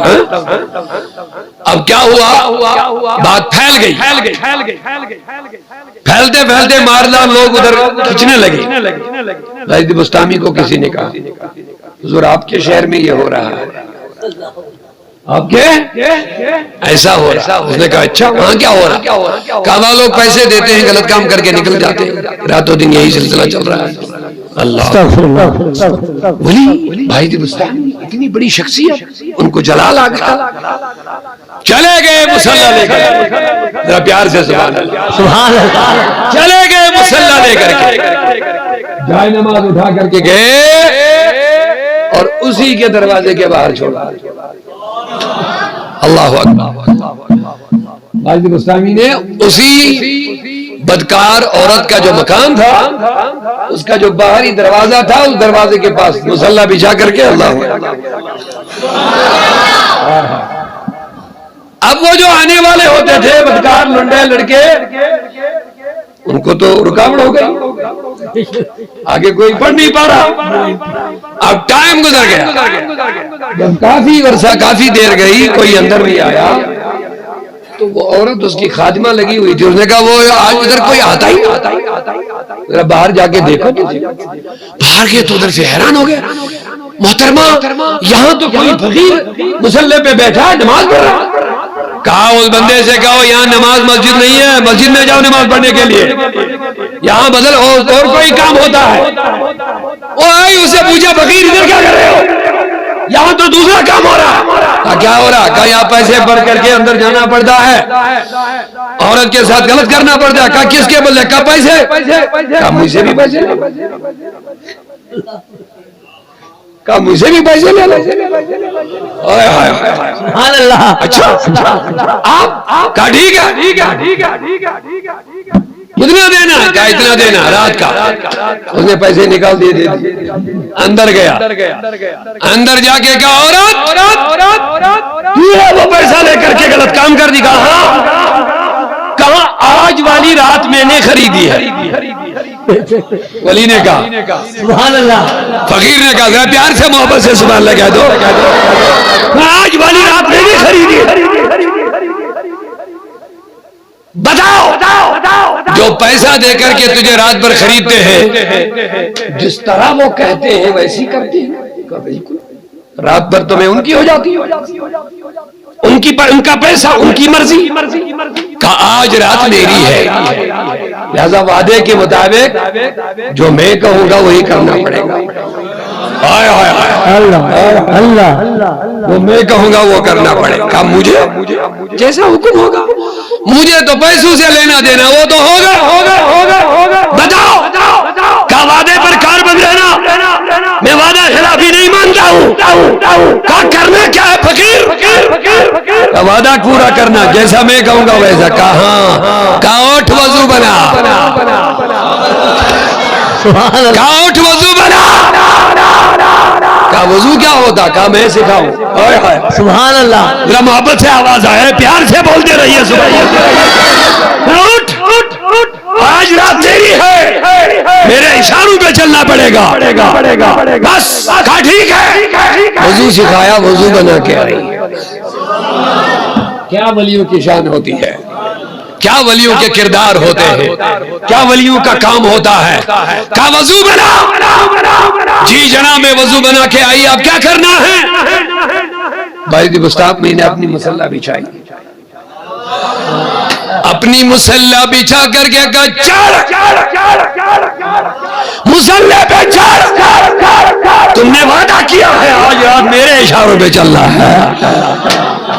اب کیا ہوا؟ بات پھیل گئی. پھیلتے پھیلتے ماردار لوگ ادھر کھچنے لگے. باعث بستامی کو کسی نے کہا حضور آپ کے شہر میں یہ ہو رہا ہے، آپ کے ایسا ہو رہا. اس نے کہا اچھا وہاں کیا ہو رہا؟ کہا لوگ پیسے دیتے ہیں غلط کام کر کے نکل جاتے ہیں، راتوں دن یہی سلسلہ چل رہا ہے. اللہ ولی بھائی بستانی اتنی بڑی شخصیت، ان کو جلال آ گیا. چلے گئے مصلی لے کر، ذرا پیار سے سبحان اللہ. چلے گئے مصلی لے کر کے، جائے نماز اٹھا کر کے گئے اور اسی کے دروازے کے باہر چھوڑا. اللہ اکبر. باعث بستامی نے اسی بدکار عورت کا جو مکان تھا، اس کا جو باہری دروازہ تھا، اس دروازے کے پاس مصلی بچھا کر کے اللہ اب وہ جو آنے والے ہوتے تھے بدکار لنڈے لڑکے، ان کو تو رکاوٹ ہو گئی، آگے کوئی پڑھ نہیں پا رہا. اب ٹائم گزر گیا، جب کافی عرصہ کافی دیر گئی، کوئی اندر نہیں آیا تو وہ عورت اس کی خادمہ لگی ہوئی تھی. اس نے کہا وہ آج ادھر کوئی آتا ہی ذرا باہر جا کے دیکھو. باہر گئے تو ادھر سے حیران ہو گیا، محترمہ یہاں تو کوئی فقیر مصلی پہ بیٹھا ہے نماز پڑھ رہا. کہا اس بندے سے کہو یہاں نماز مسجد نہیں ہے، مسجد میں جاؤ نماز پڑھنے کے لیے، یہاں بدل اور کوئی کام ہوتا ہے. اسے پوچھا فقیر ادھر کیا کر رہے ہو؟ یہاں تو دوسرا کام ہو رہا ہے. کہا کیا ہو رہا؟ کہا یہاں پیسے بھر کر کے اندر جانا پڑتا ہے، عورت کے ساتھ غلط کرنا پڑتا ہے. کہا کس کے بدلے؟ کہا پیسے. کہا مجھ سے بھی پیسے لے لو. کہا مجھ سے بھی پیسے لے لو. سبحان اللہ. اچھا آپ؟ کہا ٹھیک ہے کتنا دینا؟ کہا اتنا دینا رات کا. اس نے پیسے نکال دیے، اندر گیا. اندر جا کے کہا عورت وہ پیسہ لے کر کے غلط کام کر دی. کہا آج والی رات میں نے خریدی ہے. ولی نے کہا سبحان اللہ. فقیر نے کہا ذرا پیار سے محبت سے سبحان اللہ کہہ دو. آج والی رات میں نے خریدی ہے. بتاؤ جو پیسہ دے کر کے تجھے رات بھر خریدتے ہیں، جس طرح وہ کہتے ہیں ویسی کرتی ہیں. بالکل رات بھر تو میں ان کی ہو جاتی ہوں، ان کا پیسہ ان کی مرضی. کہا آج رات میری ہے، لہذا وعدے کے مطابق جو میں کہوں گا وہی کرنا پڑے گا. وہ میں کہوں گا وہ کرنا پڑے گا. مجھے جیسا حکم ہوگا، مجھے تو پیسوں سے لینا دینا، وہ تو ہوگا. بتاؤ کہا وعدے پر کار بند رہنا، میں وعدہ خلافی نہیں مانتا ہوں. کہا کرنا کیا ہے فقیر؟ کہا وعدہ پورا کرنا، جیسا میں کہوں گا ویسا. کہا ہاں. کہا اٹھ وضو بنا. کہا اٹھ وضو بنا. کہا وضو کیا ہوتا؟ کہا میں سکھاؤں. سبحان اللہ. ذرا محبت سے آواز آئے، پیار سے بولتے رہیے. اٹھ آج رات تیری ہے، میرے اشاروں پہ چلنا پڑے گا. بس کہا ٹھیک ہے. وضو سکھایا، وضو بنا کے آئی. کیا ولیوں کی شان ہوتی ہے. کیا ولیوں کے کردار ہوتے ہیں، کیا ولیوں کا کام ہوتا ہے. کہا وضو بنا، جی جناب میں وضو بنا کے آئی، اب کیا کرنا ہے؟ بھائی دی بستاب میں نے اپنی مسلح بچھائی، اپنی مسلح بچھا کر کے کہا چڑھ مسلح پہ چڑھ، تم نے وعدہ کیا ہے آج رات میرے اشاروں پہ چلنا ہے.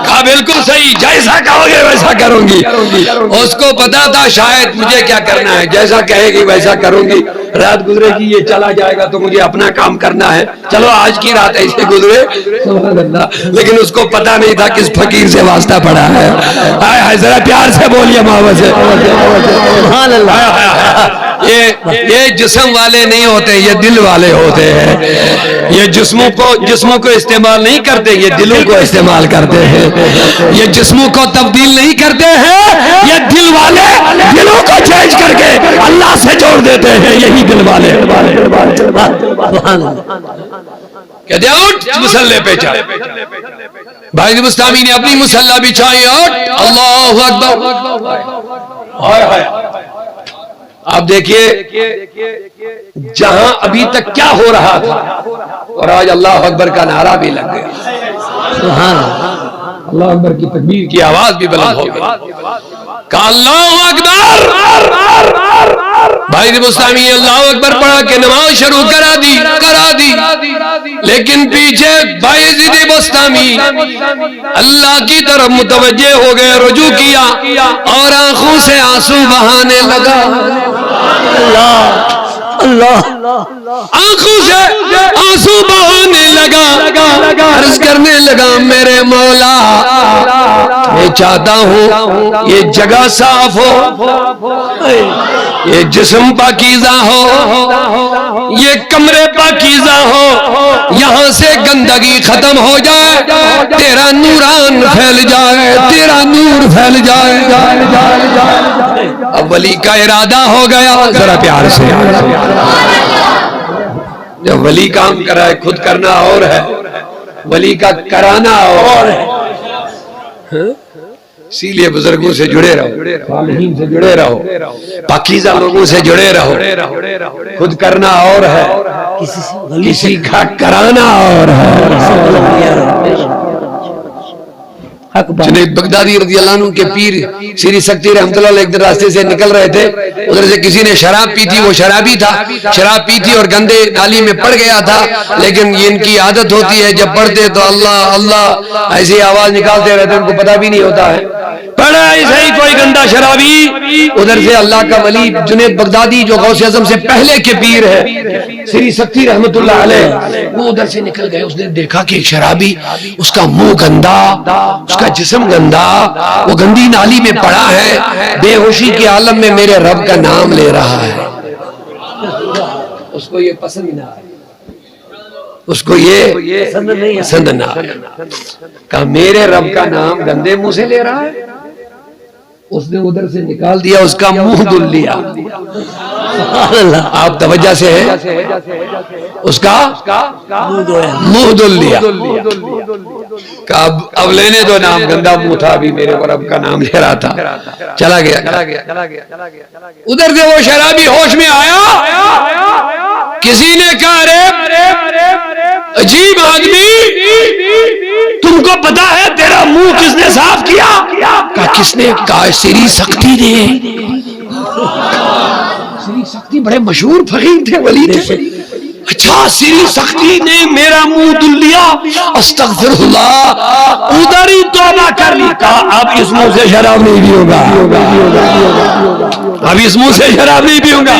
کہا بالکل صحیح، جیسا کہو گے ویسا کروں گی. اس کو پتا تھا شاید مجھے کیا کرنا ہے، جیسا کہے گی ویسا کروں گی. رات گزرے گی یہ چلا جائے گا تو مجھے اپنا کام کرنا ہے، چلو آج کی رات ایسے گزرے سبحان اللہ. لیکن اس کو پتا نہیں تھا کس فقیر سے واسطہ پڑا ہے. ذرا پیار سے بولیے محبت سے سبحان اللہ. یہ جسم والے نہیں ہوتے، یہ دل والے ہوتے ہیں. یہ جسموں کو استعمال نہیں کرتے، یہ دلوں کو استعمال کرتے ہیں. یہ جسموں کو تبدیل نہیں کرتے ہیں، یہ دل والے دلوں کو چینج کر کے اللہ سے جوڑ دیتے ہیں. یہی دل والے کہتے ہیں اٹھ مسلح پہ چڑھ. بھائی مستامی نے اپنی مسلح بچھائی، اٹھ اللہ اکبر. آپ دیکھیے جہاں ابھی تک کیا ہو رہا تھا اور آج اللہ اکبر کا نعرہ بھی لگ گیا، اللہ اکبر کی تکبیر کی آواز بھی بلند ہو گئی. کہا اللہ اکبر. بھائی مستامی اللہ اکبر پڑھا کہ نماز شروع کرا دی. لیکن پیچھے بھائی ضد بستامی اللہ کی طرف متوجہ ہو گئے، رجوع کیا اور آنکھوں سے آنسو بہانے لگا. اللہ آنکھوں سے آنسو بہانے لگا، عرض کرنے لگا میرے مولا میں چاہتا ہوں یہ جگہ صاف ہو، یہ جسم پاکیزہ ہو، یہ کمرے پاکیزہ ہو، یہاں سے گندگی ختم ہو جائے، تیرا نوران پھیل جائے، تیرا نور پھیل جائے. اب ولی کا ارادہ ہو گیا. ذرا پیار سے جب ولی کام کرائے خود کرنا اور ہے، ولی کا کرانا اور ہے. اسی لیے بزرگوں سے جڑے رہو، صالحین سے جڑے رہو، پاکیزہ لوگوں سے جڑے رہو. خود کرنا اور ہے، کسی کا کرانا اور ہے. جنید بغدادی رضی اللہ عنہ کے پیر سری سکتی رحمۃ اللہ علیہ ایک دن راستے سے نکل رہے تھے، ادھر سے کسی نے شراب پی تھی، وہ شرابی تھا، شراب پی تھی اور گندے نالی میں پڑ گیا تھا. لیکن یہ ان کی عادت ہوتی ہے جب پڑھتے تو اللہ اللہ ایسی آواز نکالتے رہتے، ان کو پتہ بھی نہیں ہوتا ہے. پڑھا ایسا ہی کوئی گندا شرابی، ادھر سے اللہ کا ولی جنید بغدادی جو غوث اعظم سے پہلے کے پیر ہے سری سکتی رحمۃ اللہ علیہ، وہ ادھر سے نکل گئے. اس نے دیکھا کہ ایک شرابی، اس کا منہ گندا، اس کا جسم گندا، وہ گندی نالی میں پڑا ہے، بے ہوشی کے عالم میں میرے رب کا نام لے رہا ہے. اس کو یہ پسند نہ آیا، اس کو یہ پسند نہ آیا. کہا میرے رب کا نام گندے منہ سے لے رہا ہے. اس نے ادھر سے نکال دیا، اس کا منہ دھل لیا. آپ توجہ سے ہے، اس کا منہ دھل لیا. اب لینے دو نام، گندا منہ تھا، ابھی میرے رب کا نام لے رہا تھا. چلا گیا. ادھر سے وہ شرابی ہوش میں آیا، کسی نے کہا رے عجیب آدمی، تم کو پتا ہے تیرا منہ کس نے صاف کیا؟ کہا کس نے؟ کہا سری سکتی نے. سری سکتی بڑے مشہور فقیر تھے، ولی تھے. اچھا سری سکتی نے میرا منہ دھل لیا، استغفر اللہ. ادھر ہی توبہ کر لی. کہا اب اس منہ سے شراب نہیں پیوں گا، اب اس منہ سے شراب نہیں پیوں گا.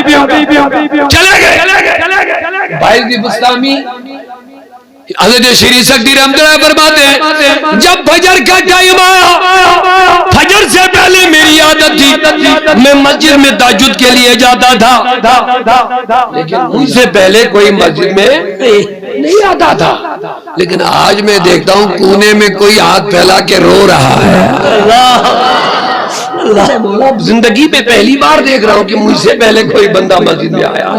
چلے گئے. بھائی بستامی حضرت شری سکتی رحمۃ اللہ فرماتے ہیں جب فجر کا ٹائم آیا، فجر سے پہلے میری عادت تھی میں مسجد میں تہجد کے لیے جاتا تھا، لیکن ان سے پہلے کوئی مسجد میں نہیں آتا تھا. لیکن آج میں دیکھتا ہوں کونے میں کوئی ہاتھ پھیلا کے رو رہا ہے. زندگی میں پہلی بار دیکھ رہا ہوں کہ مجھ سے پہلے کوئی بندہ مسجد میں آیا.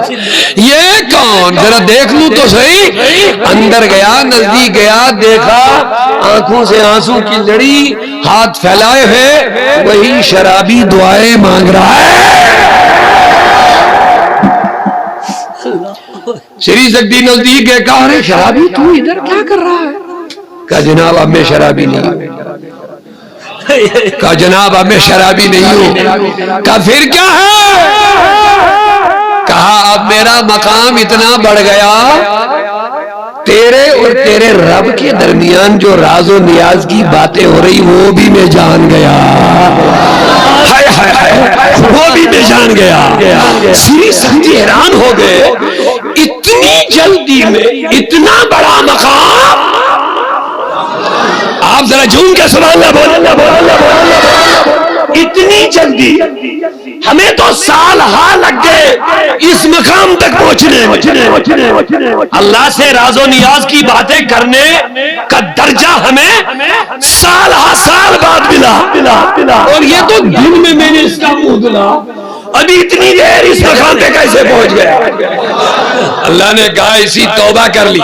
یہ کون؟ ذرا دیکھ لوں تو صحیح. اندر گیا, نزدیک گیا, دیکھا, آنکھوں سے آنسو کی لڑی, ہاتھ پھیلائے ہوئے وہی شرابی دعائیں مانگ رہا ہے. شری سکتی نزدیک گئے, کہا ارے شرابی تو ادھر کیا کر رہا ہے؟ کہا جناب اب میں شرابی نہیں ہوں. کہا جناب اب میں شرابی نہیں ہوں. کہا پھر کیا ہے؟ کہا اب میرا مقام اتنا بڑھ گیا, تیرے اور تیرے رب کے درمیان جو راز و نیاز کی باتیں ہو رہی وہ بھی میں جان گیا. وہ بھی میں جان گیا. سری سنجی حیران ہو گئے, اتنی جلدی میں اتنا بڑا مقام. آپ ذرا جھوم کے سبحان اللہ بولیں. اتنی جلدی, ہمیں تو سال ہا لگ گئے اس مقام تک پہنچنے. اللہ سے راز و نیاز کی باتیں کرنے کا درجہ ہمیں سال ہا سال بعد ملا, اور یہ تو دن میں نے اس کا منہ دھلا. ابھی اتنی دیر اس مقام پہ کیسے پہنچ گیا؟ اللہ نے کہا اسی توبہ کر لی.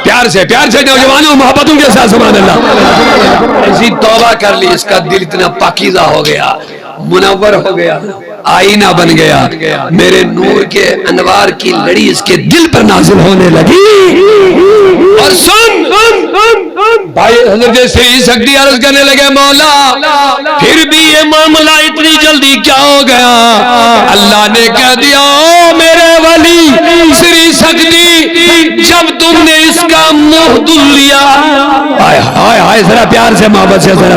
پیار سے نوجوانوں محبتوں کے ساتھ سبحان اللہ. اسی توبہ کر لی, اس کا دل اتنا پاکیزہ ہو گیا, منور ہو گیا, آئینہ بن گیا. میرے نور کے انوار کی لڑی اس کے دل پر نازل ہونے لگی. اور سن بھائی حضرت سری سکتی عرض کرنے لگے, مولا پھر بھی یہ معاملہ اتنی جلدی کیا ہو گیا؟ اللہ نے کہہ دیا, او میرے ولی سری سکتی, جب تم نے اس کا منہ دھل لیا, آئے ذرا پیار سے محبت سے ذرا,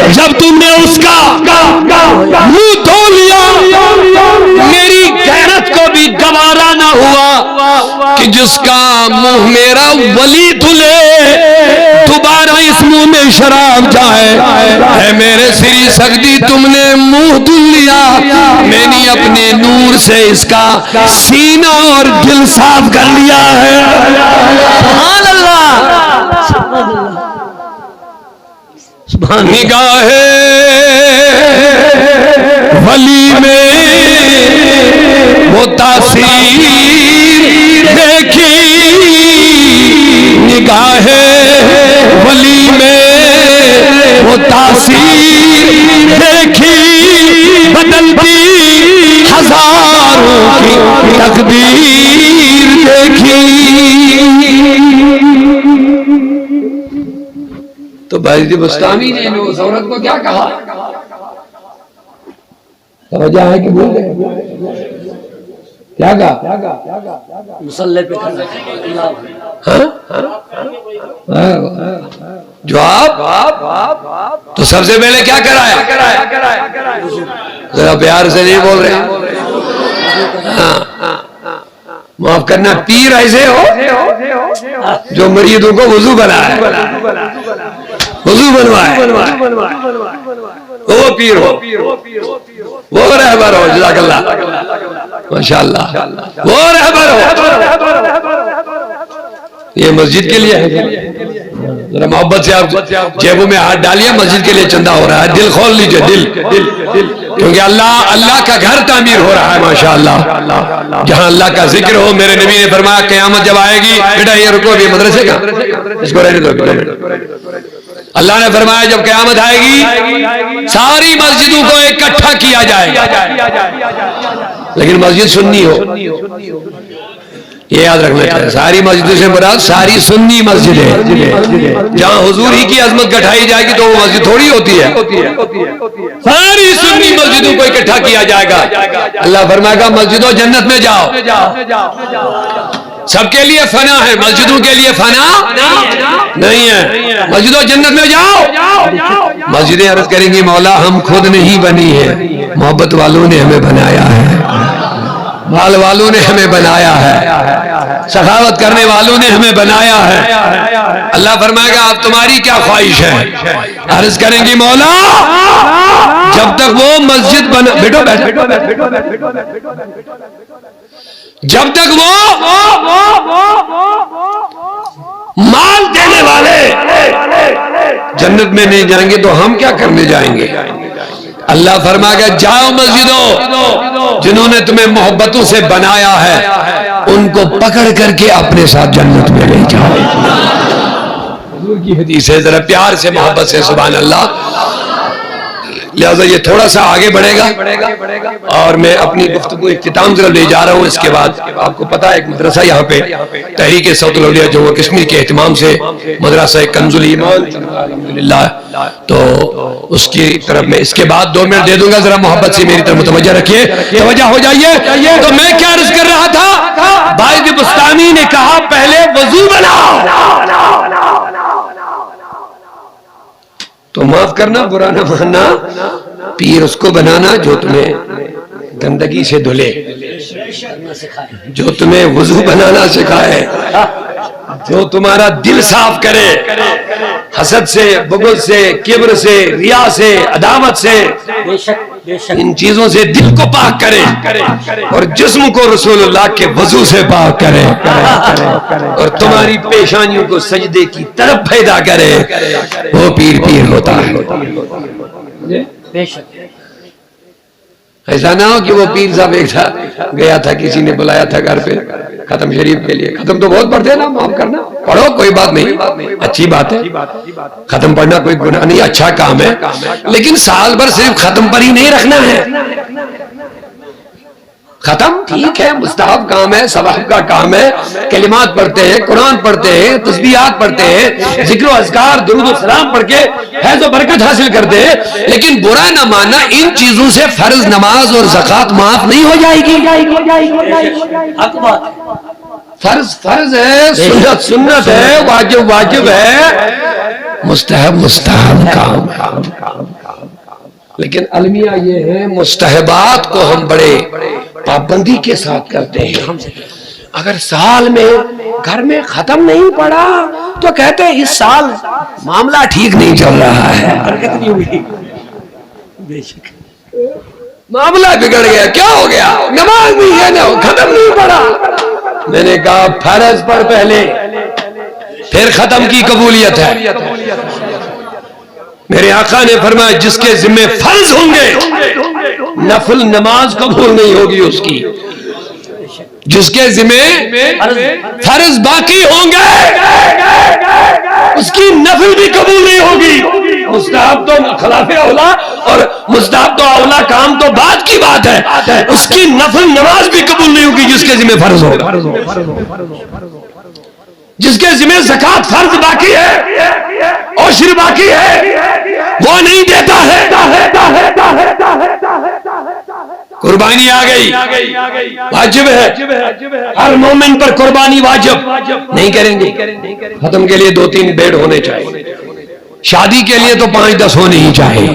جب تم نے اس کا منہ دھو لیا, میری غیرت کو بھی گوارا نہ ہوا کہ جس کا منہ میرا ولی دھلے دوبارہ اس منہ میں شراب جائے. اے میرے سری سکتی, تم نے منہ دھل لیا, میں نے اپنے نور سے اس کا سینہ اور دل صاف کر لیا ہے. سبحان اللہ. نگاہ ولی میں وہ تاثیر دیکھی, نگاہ ولی میں وہ تاثیر دیکھی, بدلتی ہزاروں کی تقدیر دیکھی. تو بایزید بستامی نے اس عورت کو کیا کہا؟ توجہ ہے کہ بھول گئے؟ کیا کہا؟ مصلی پہ کھڑا. جواب تو سب سے پہلے کیا کرایا؟ ذرا پیار سے نہیں بول رہے. معاف کرنا, پیر ایسے ہو جو مریدوں کو وضو بنائے, وضو بنوائے, وہ پیر ہو, وہ رہبر ہو. جزاک اللہ, ماشاءاللہ, وہ رہبر ہو. یہ مسجد کے لیے ہے. ذرا محبت سے آپ جیبوں میں ہاتھ ڈالیے, مسجد کے لیے چندہ ہو رہا ہے. دل کھول لیجئے, دل, کیونکہ اللہ کا گھر تعمیر ہو رہا ہے ماشاءاللہ. جہاں اللہ کا ذکر ہو. میرے نبی نے فرمایا قیامت جب آئے گی, بیٹا یہ رکو, یہ مدرسے کا, اس کو رہنے دو. اللہ نے فرمایا جب قیامت آئے گی ساری مسجدوں کو اکٹھا کیا جائے گا, لیکن مسجد سنی ہو. یہ یاد رکھنا چاہیے, ساری مسجدوں سے مراد ساری سنی مسجد ہے. جہاں حضور ہی کی عظمت گٹھائی جائے گی تو وہ مسجد تھوڑی ہوتی ہے. ساری سنی مسجدوں کو اکٹھا کیا جائے گا. اللہ فرمائے گا مسجدوں جنت میں جاؤ. سب کے لیے فنا ہے, مسجدوں کے لیے فنا نہیں ہے. مسجدوں جنت میں جاؤ. مسجدیں عرض کریں گی مولا ہم خود نہیں بنی ہے, محبت والوں نے ہمیں بنایا ہے, مال والوں نے ہمیں بنایا ہے, سخاوت کرنے والوں نے ہمیں بنایا ہے. اللہ فرمائے گا اب تمہاری کیا خواہش ہے؟ عرض کریں گی مولا جب تک وہ مسجد بنا, بیٹھو, جب تک وہ مال دینے والے جنت میں نہیں جائیں گے تو ہم کیا کرنے جائیں گے؟ اللہ فرما گیا جاؤ مسجدوں جنہوں نے تمہیں محبتوں سے بنایا ہے ان کو پکڑ کر کے اپنے ساتھ جنت میں لے جاؤ. حضور کی حدیث ہے، ذرا پیار سے محبت سے سبحان اللہ. لہذا یہ تھوڑا سا آگے بڑھے گا اور میں اپنی گفتگو اختتام ضرور لے جا رہا ہوں. اس کے بعد آپ کو پتا ہے ایک مدرسہ یہاں پہ تحریک صوت الاولیاء جو وہ کشمیر کے اہتمام سے مدرسہ کنز الایمان الحمدللہ، تو اس کی طرف میں اس کے بعد 2 منٹ دے دوں گا. ذرا محبت سے میری طرف متوجہ رکھیے، توجہ ہو جائیے. تو میں کیا عرض کر رہا تھا، بھائی بستانی نے کہا پہلے وضو بناؤ. تو معاف کرنا، برا نہ ماننا، پیر اس کو بنانا جو تمہیں گندگی سے دھلے، جو تمہیں وضو بنانا سکھائے، جو تمہارا دل صاف کرے حسد سے، بغض سے، کبر سے، ریا سے، عداوت سے، ان چیزوں سے دل کو پاک کرے اور جسم کو رسول اللہ کے وضو سے پاک کرے اور تمہاری پیشانیوں کو سجدے کی طرف پیدا کرے، وہ پیر ہوتا ہے. ایسا نہ ہو کہ وہ پیر صاحب ایک تھا گیا تھا، کسی نے بلایا تھا گھر پہ ختم شریف کے لیے. ختم تو بہت پڑھتے ہیں نا، معاف کرنا، پڑھو کوئی بات نہیں، اچھی بات ہے، ختم پڑھنا کوئی گناہ نہیں، اچھا کام ہے، لیکن سال بھر صرف ختم پر ہی نہیں رکھنا ہے. ختم ٹھیک ہے، مستحب کام ہے، ثواب کا کام ہے، کلمات پڑھتے ہیں، قرآن پڑھتے ہیں، تسبیحات پڑھتے ہیں، ذکر و اذکار درود و سلام پڑھ کے فیض و برکت حاصل کرتے ہیں. لیکن برا نہ ماننا، ان چیزوں سے فرض نماز اور زکوٰۃ معاف نہیں ہو جائے گی. فرض ہے، سنت سنت ہے، واجب واجب ہے، مستحب کام ہے. لیکن المیہ یہ ہے، مستحبات کو ہم بڑے پابندی کے ساتھ کرتے ہیں. اگر سال میں گھر میں ختم نہیں پڑا تو کہتے ہیں اس سال معاملہ ٹھیک نہیں چل رہا ہے، معاملہ بگڑ گیا. کیا ہو گیا؟ نماز نہیں ہے نا، ختم نہیں پڑا. میں نے کہا فرض پڑھ پہلے، پھر ختم کی قبولیت ہے. میرے آقا نے فرمایا جس کے ذمہ فرض ہوں گے نفل نماز قبول نہیں ہوگی اس کی. جس کے ذمہ فرض باقی ہوں گے اس کی نفل بھی قبول نہیں ہوگی. مستحب تو خلاف اولا اور مستحب تو اولا کام تو بعد کی بات ہے، اس کی نفل نماز بھی قبول نہیں ہوگی جس کے ذمہ فرض ہوگا. جس کے ذمہ زکوٰۃ فرض باقی ہے، عشر باقی ہے، وہ نہیں دیتا ہے. قربانی آ گئی، واجب ہے، ہر مومن پر قربانی واجب. نہیں کریں گے، ختم کے لیے 2-3 بیڈ ہونے چاہیے، شادی کے لیے تو 5-10 ہونے ہی چاہیے،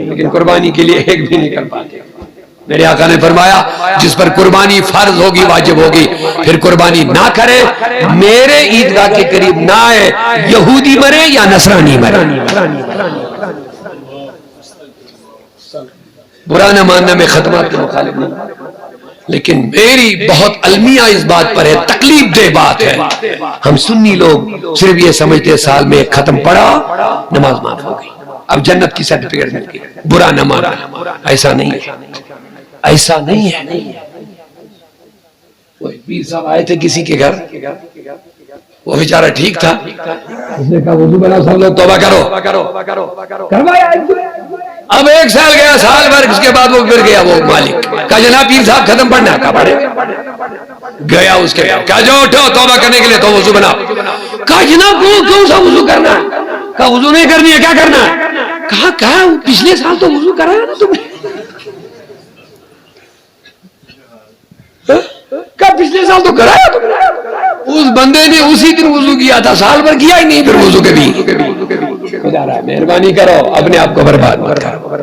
لیکن قربانی کے لیے ایک بھی نہیں کر پاتے. میرے آقا نے فرمایا جس پر قربانی فرض ہوگی واجب ہوگی پھر قربانی نہ کرے، میرے عیدگاہ کے قریب نہ آئے، یہودی مرے یا نصرانی مرے. برا نہ ماننا، میں ختمات کے مخالف نہیں، لیکن میری بہت المیہ اس بات پر ہے، تکلیف دہ بات ہے. ہم سنی لوگ صرف یہ سمجھتے سال میں ایک ختم پڑا نماز معاف ہو گئی، اب جنت کی سرٹیفکیٹ مل گئی. برا نہ ماننا، ایسا نہیں ہے، ایسا نہیں ہے. وہ پیر صاحب آئے تھے کسی کے گھر، وہ بیچارہ ٹھیک تھا، اس نے کہا وضو بنا، سب لوگ توبہ کرو. کروایا. اب 1 سال گیا، سال بھر، اس کے بعد وہ پھر گیا وہ مالک، کہا جناب پیر صاحب ختم پڑھنا، کہا پڑھے. گیا اس کے گھر، کہا جاؤ اٹھو توبہ کرنے کے لیے، تو وضو بناؤ. کہا جناب کیوں سا وضو کرنا ہے؟ کہا وضو نہیں کرنی ہے، کیا کرنا ہے؟ کہا پچھلے سال تو وضو کرایا نا تم نے. کہا پچھلے سال تو کرایا تم نے. اس بندے نے اسی دن وضو کیا تھا، سال بھر کیا ہی نہیں پھر وضو کے بھی. مہربانی کرو، اپنے آپ کو برباد مت کرو،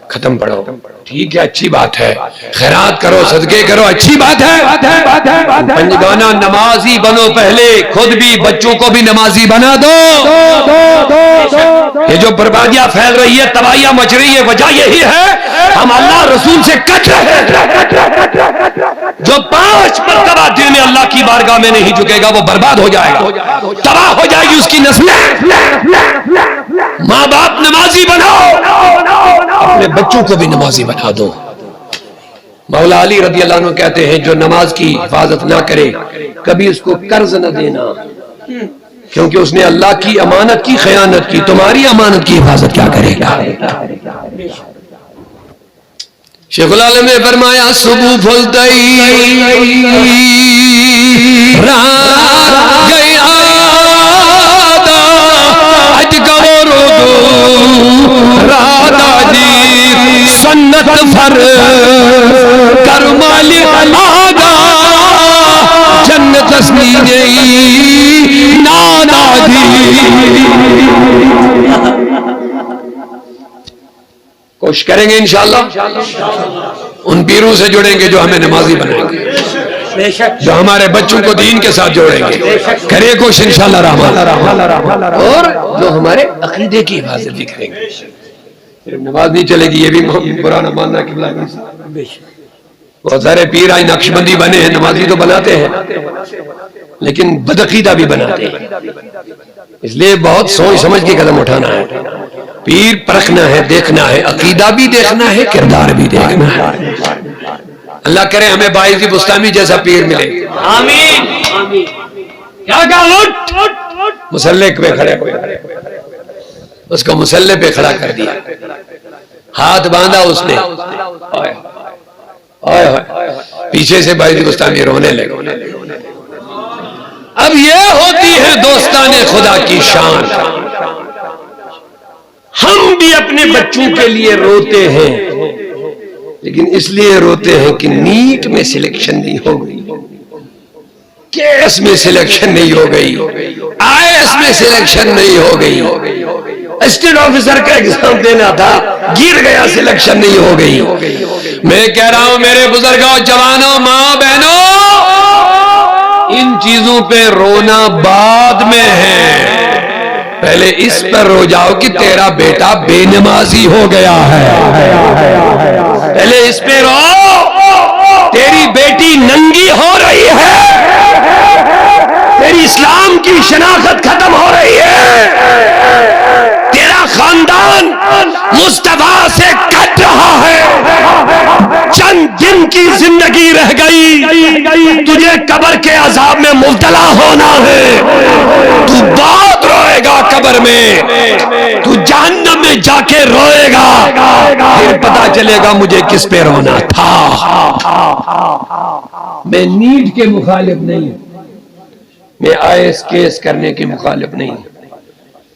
ختم پڑھو. ٹھیک ہے، اچھی بات ہے، خیرات کرو، صدقے کرو، اچھی بات ہے. پنجگانہ نمازی بنو پہلے، خود بھی بچوں کو بھی نمازی بنا دو. یہ جو بربادیاں پھیل رہی ہے، تباہیاں مچ رہی ہے، وجہ یہی ہے ہم اللہ رسول سے کٹ رہے ہیں. جو 5 مرتبہ دن میں اللہ اللہ کی بارگاہ میں نہیں جھکے گا وہ برباد ہو جائے گا، تباہ ہو جائے گی اس کی نسلیں۔ ماں باپ نمازی بناؤ، اپنے بچوں کو بھی نمازی بنا دو۔ مولا علی رضی اللہ عنہ کہتے ہیں جو نماز کی حفاظت نہ کرے کبھی اس کو قرض نہ دینا، کیونکہ اس نے اللہ کی امانت کی خیانت کی، تمہاری امانت کی حفاظت کیا کرے گا؟ شیخ العالم نے فرمایا صبح پھلتئی رات گیا اج گورو رادا جی سنت فر کر مالک آگا جنت اسنی گئی نانا جی۔ کوشش کریں گے انشاءاللہ ان پیروں سے جڑیں گے جو ہمیں نمازی بنائیں گے، جو ہمارے بچوں کو دین کے ساتھ جوڑیں گے، کرے کوشش انشاءاللہ رحمان، اور جو ہمارے عقیدے کی حفاظت بھی کریں گے۔ صرف نماز نہیں چلے گی، یہ بھی پرانا ماننا کہ بہت سارے پیر آج نقش بندی بنے ہیں، نمازی تو بناتے ہیں لیکن بدعقیدہ بھی بناتے ہیں، اس لیے بہت سوچ سمجھ کے قدم اٹھانا ہے۔ پیر پرکھنا ہے، دیکھنا ہے، عقیدہ بھی دیکھنا ہے، کردار بھی دیکھنا ہے۔ اللہ کرے ہمیں باعث بستامی جیسا پیر ملے، آمین۔ کیا کہا؟ اٹھ، مسلح پہ کھڑے ہوئے، اس کو مسلح پہ کھڑا کر دیا، ہاتھ باندھا اس نے، پیچھے سے باعث بستامی رونے لگے۔ اب یہ ہوتی ہے دوستان خدا کی شان۔ ہم بھی اپنے بچوں کے لیے روتے ہیں لیکن اس لیے روتے ہیں کہ نیٹ میں سلیکشن نہیں ہو گئی، کیس میں سلیکشن نہیں ہو گئی، آئیس میں سلیکشن نہیں ہو گئی، اسٹیٹ آفیسر کا ایگزام دینا تھا گر گیا، سلیکشن نہیں ہو گئی۔ میں کہہ رہا ہوں میرے بزرگوں، جوانوں، ماں بہنوں، ان چیزوں پہ رونا بعد میں ہے، پہلے اس پر رو جاؤ کہ تیرا بیٹا بے نمازی ہو گیا ہے، پہلے اس پہ رو، تیری بیٹی ننگی ہو رہی ہے، تیری اسلام کی شناخت ختم ہو رہی ہے، تیرا خاندان مصطفیٰ سے کٹ رہا ہے، چند دن کی زندگی رہ گئی، تجھے قبر کے عذاب میں مبتلا ہونا ہے، تو بہت روئے گا قبر میں، تو جہنم میں جا کے روئے گا، پھر پتا چلے گا مجھے کس پہ رونا تھا۔ میں نیٹ کے مخالف نہیں، میں آئیس کیس کرنے کے مخالف نہیں،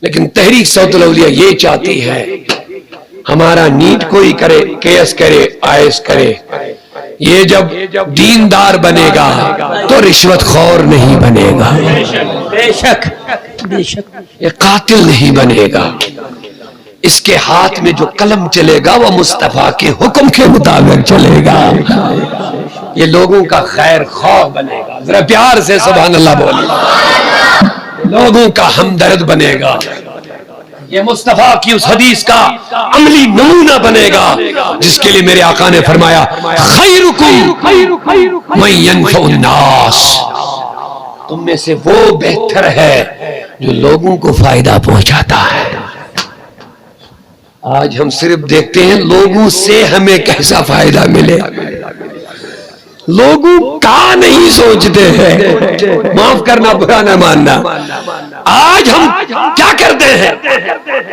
لیکن تحریک صوت الاولیاء یہ چاہتی ہے ہمارا نیٹ کوئی کرے، کیس کرے، آئیس کرے، یہ جب دیندار بنے گا تو رشوت خور نہیں بنے گا، بے شک یہ قاتل نہیں بنے گا، اس کے ہاتھ میں جو قلم چلے گا وہ مصطفیٰ کے حکم کے مطابق چلے گا، یہ لوگوں کا خیر خواہ بنے گا، ذرا پیار سے سبحان اللہ بولے، لوگوں کا ہمدرد بنے گا، یہ مصطفیٰ کی اس حدیث کا عملی نمونہ بنے گا جس کے لیے میرے آقا نے فرمایا خیرکم من ینفع الناس، تم میں سے وہ بہتر ہے جو لوگوں کو فائدہ پہنچاتا ہے۔ آج ہم صرف دیکھتے ہیں لوگوں سے ہمیں کیسا فائدہ ملے، لوگوں کا نہیں سوچتے ہیں، معاف کرنا برا نہ ماننا، آج ہم کیا کرتے ہیں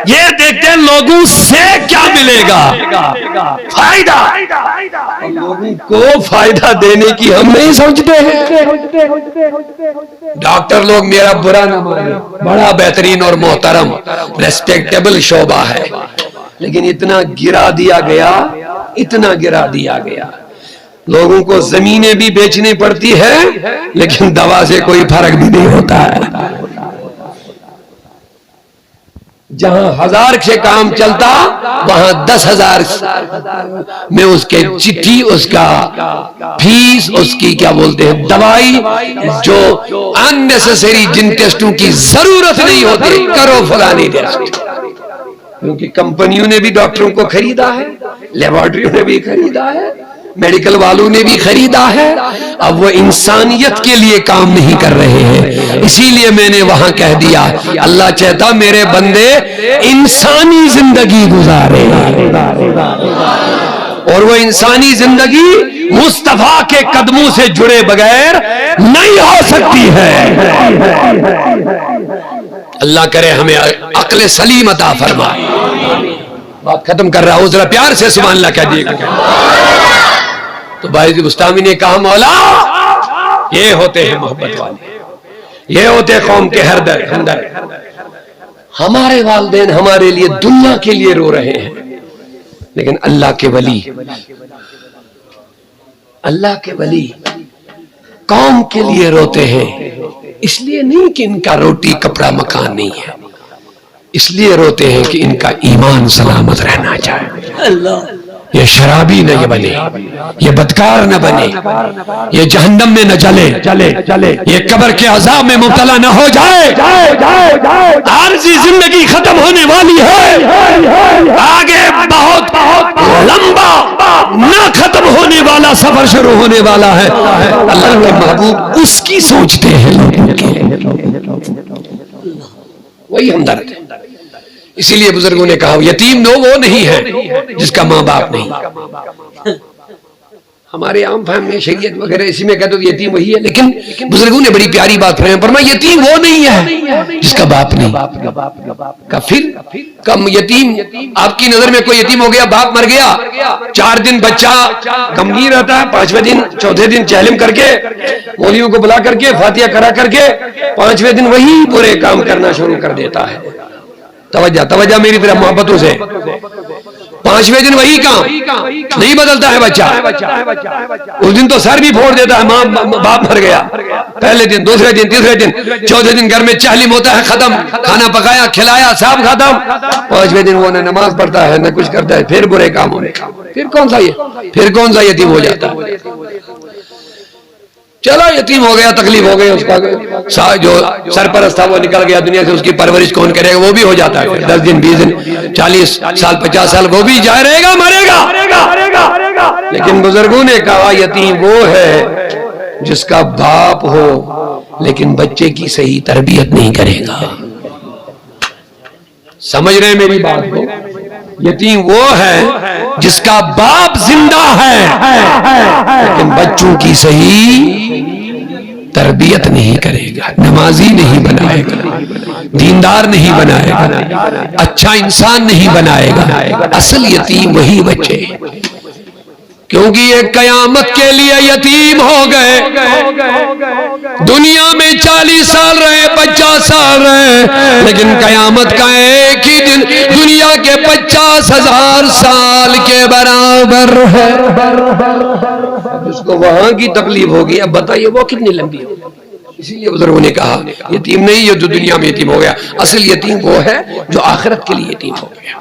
یہ دیکھتے ہیں لوگوں سے کیا ملے گا، فائدہ، لوگوں کو فائدہ دینے کی ہم نہیں سوچتے ہیں۔ ڈاکٹر لوگ میرا برا نہ مانے، بڑا بہترین اور محترم ریسپیکٹیبل شعبہ ہے، لیکن اتنا گرا دیا گیا، اتنا گرا دیا گیا، لوگوں کو زمینیں بھی بیچنی پڑتی ہے لیکن دوا سے کوئی فرق بھی نہیں ہوتا ہے۔ جہاں 1000 سے کام چلتا وہاں 10,000 میں اس کے چٹھی، اس کا فیس، اس کی کیا بولتے ہیں دوائی، جو اننیسیسری جن ٹیسٹوں کی ضرورت نہیں ہوتی کرو فلانی ٹیسٹ، کیونکہ کمپنیوں نے بھی ڈاکٹروں کو خریدا ہے، لیبارٹریوں نے بھی خریدا ہے، میڈیکل والوں نے بھی خریدا ہے، اب وہ انسانیت کے لیے کام نہیں کر رہے ہیں، اسی لیے میں نے وہاں کہہ دیا اللہ چاہتا میرے بندے انسانی زندگی گزارے، اور وہ انسانی زندگی مصطفیٰ کے قدموں سے جڑے بغیر نہیں ہو سکتی ہے۔ اللہ کرے ہمیں عقل سلیم عطا فرمائے۔ بات ختم کر رہا ہوں، ذرا پیار سے سبحان اللہ کہہ دیے گا۔ تو باعث بستامی نے کہا مولا یہ ہوتے ہیں محبت والے، یہ ہوتے قوم کے ہمدرد، ہمارے والدین ہمارے لیے دنیا کے لیے رو رہے ہیں، لیکن اللہ کے ولی قوم کے لیے روتے ہیں، اس لیے نہیں کہ ان کا روٹی کپڑا مکان نہیں ہے، اس لیے روتے ہیں کہ ان کا ایمان سلامت رہنا چاہے، یہ شرابی نہ بنے، یہ بدکار نہ بنے، یہ جہنم میں نہ جلے، یہ قبر کے عذاب میں مبتلا نہ ہو جائے۔ عارضی زندگی ختم ہونے والی ہے، آگے بہت لمبا نہ ختم ہونے والا سفر شروع ہونے والا ہے۔ اللہ کے محبوب اس کی سوچتے ہیں لوگوں کے، وہی ہمدرد ہے۔ اسی لیے بزرگوں نے کہا یتیم وہ نہیں ہے جس کا ماں باپ نہیں۔ ہمارے عام فہم میں شریعت وغیرہ اسی میں کہتے ہیں یتیم وہی ہے، لیکن بزرگوں نے بڑی پیاری بات فرمائی یتیم وہ نہیں ہے جس کا باپ نہیں۔ پھر کم یتیم آپ کی نظر میں کوئی یتیم ہو گیا، باپ مر گیا، 4 دن بچہ غمگین رہتا ہے، 5ویں دن 4تھے دن چہلم کر کے مولیوں کو بلا کر کے فاتحہ کرا کر کے 5ویں دن وہی برے کام کرنا شروع کر دیتا ہے۔ توجہ میری طرف محبتوں سے، 5ویں دن وہی کام، نہیں بدلتا ہے بچہ، اس دن تو سر بھی پھوڑ دیتا ہے، ماں باپ مر گیا، پہلے دن، دوسرے دن، تیسرے دن، 4تھے دن گھر میں چہلم ہوتا ہے، ختم، کھانا پکایا کھلایا سب ختم، 5ویں دن وہ نہ نماز پڑھتا ہے نہ کچھ کرتا ہے، پھر برے کام ہونے، پھر کون سا یتیم ہو جاتا ہے؟ چلو یتیم ہو گیا، تکلیف ہو گئی، اس کا جو سرپرست تھا وہ نکل گیا دنیا سے، اس کی پرورش کون کرے گا؟ وہ بھی ہو جاتا ہے، 10 دن 20 دن 40 سال 50 سال وہ بھی جائے رہے گا، مرے گا۔ لیکن بزرگوں نے کہا یتیم وہ ہے جس کا باپ ہو لیکن بچے کی صحیح تربیت نہیں کرے گا۔ سمجھ رہے ہیں میری بات کو؟ یتیم وہ ہے جس کا باپ زندہ ہے لیکن بچوں کی صحیح تربیت نہیں کرے گا، نمازی نہیں بنائے گا، دیندار نہیں بنائے گا، اچھا انسان نہیں بنائے گا۔ اصل یتیم وہی بچے، کیونکہ یہ قیامت کے لیے یتیم ہو گئے، دنیا میں 40 سال رہے، 50 سال رہے، لیکن قیامت کا ایک ہی دن دنیا کے 50,000 سال کے برابر ہے۔ جس کو وہاں کی تکلیف ہوگی، اب بتائیے وہ کتنی لمبی ہوگی۔ اسی لیے بزرگوں نے کہا یتیم نہیں ہے جو دنیا میں یتیم ہو گیا، اصل یتیم وہ ہے جو آخرت کے لیے یتیم ہو گیا۔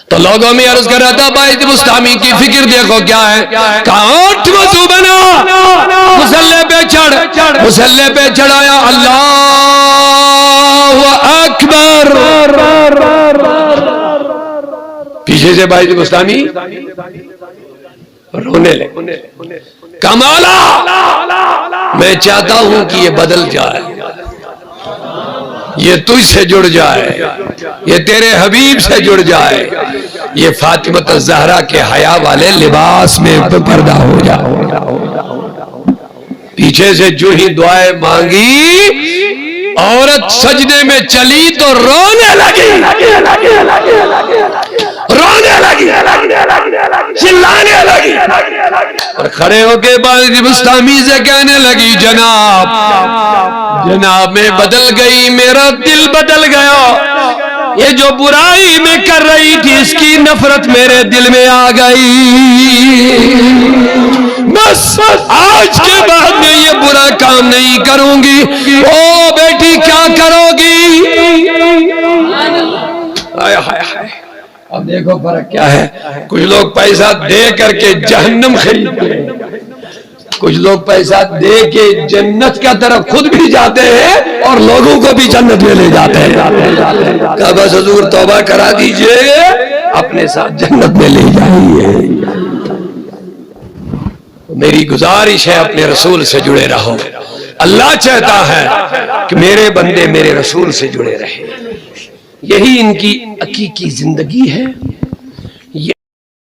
تو لوگوں میں عرض کر رہا تھا باعث بستامی کی فکر دیکھو کیا ہے، کاٹ وضو بنا، مصلی پہ چڑھایا، اللہ اکبر، پیچھے سے باعث بستامی رونے لگے، کمالا میں چاہتا ہوں کہ یہ بدل جائے، یہ تجھ سے جڑ جائے، یہ تیرے حبیب سے جڑ جائے، یہ فاطمہ الزہرا کے حیا والے لباس میں پردہ ہو جائے۔ پیچھے سے جو ہی دعائیں مانگی، عورت سجدے میں چلی تو رونے لگی، چلانے لگی، اور کھڑے ہو کے باعث بستامی سے کہنے لگی جناب میں بدل گئی، میرا دل بدل گیا، یہ جو برائی میں کر رہی تھی اس کی نفرت میرے دل میں آ گئی، بس آج کے بعد میں یہ برا کام نہیں کروں گی۔ او بیٹی کیا کرو گی؟ ہائے ہائے ہائے، اب دیکھو فرق کیا ہے، کچھ لوگ پیسہ دے کر کے جہنم خریدتے ہیں، کچھ لوگ پیسہ دے کے جنت کا طرف خود بھی جاتے ہیں اور لوگوں کو بھی جنت میں لے جاتے ہیں۔ کہا بس حضور توبہ کرا دیجئے، اپنے ساتھ جنت میں لے جائیے۔ میری گزارش ہے اپنے رسول سے جڑے رہو. اللہ چاہتا ہے کہ میرے بندے میرے رسول سے جڑے رہے. یہی ان کی حقیقی زندگی ہے.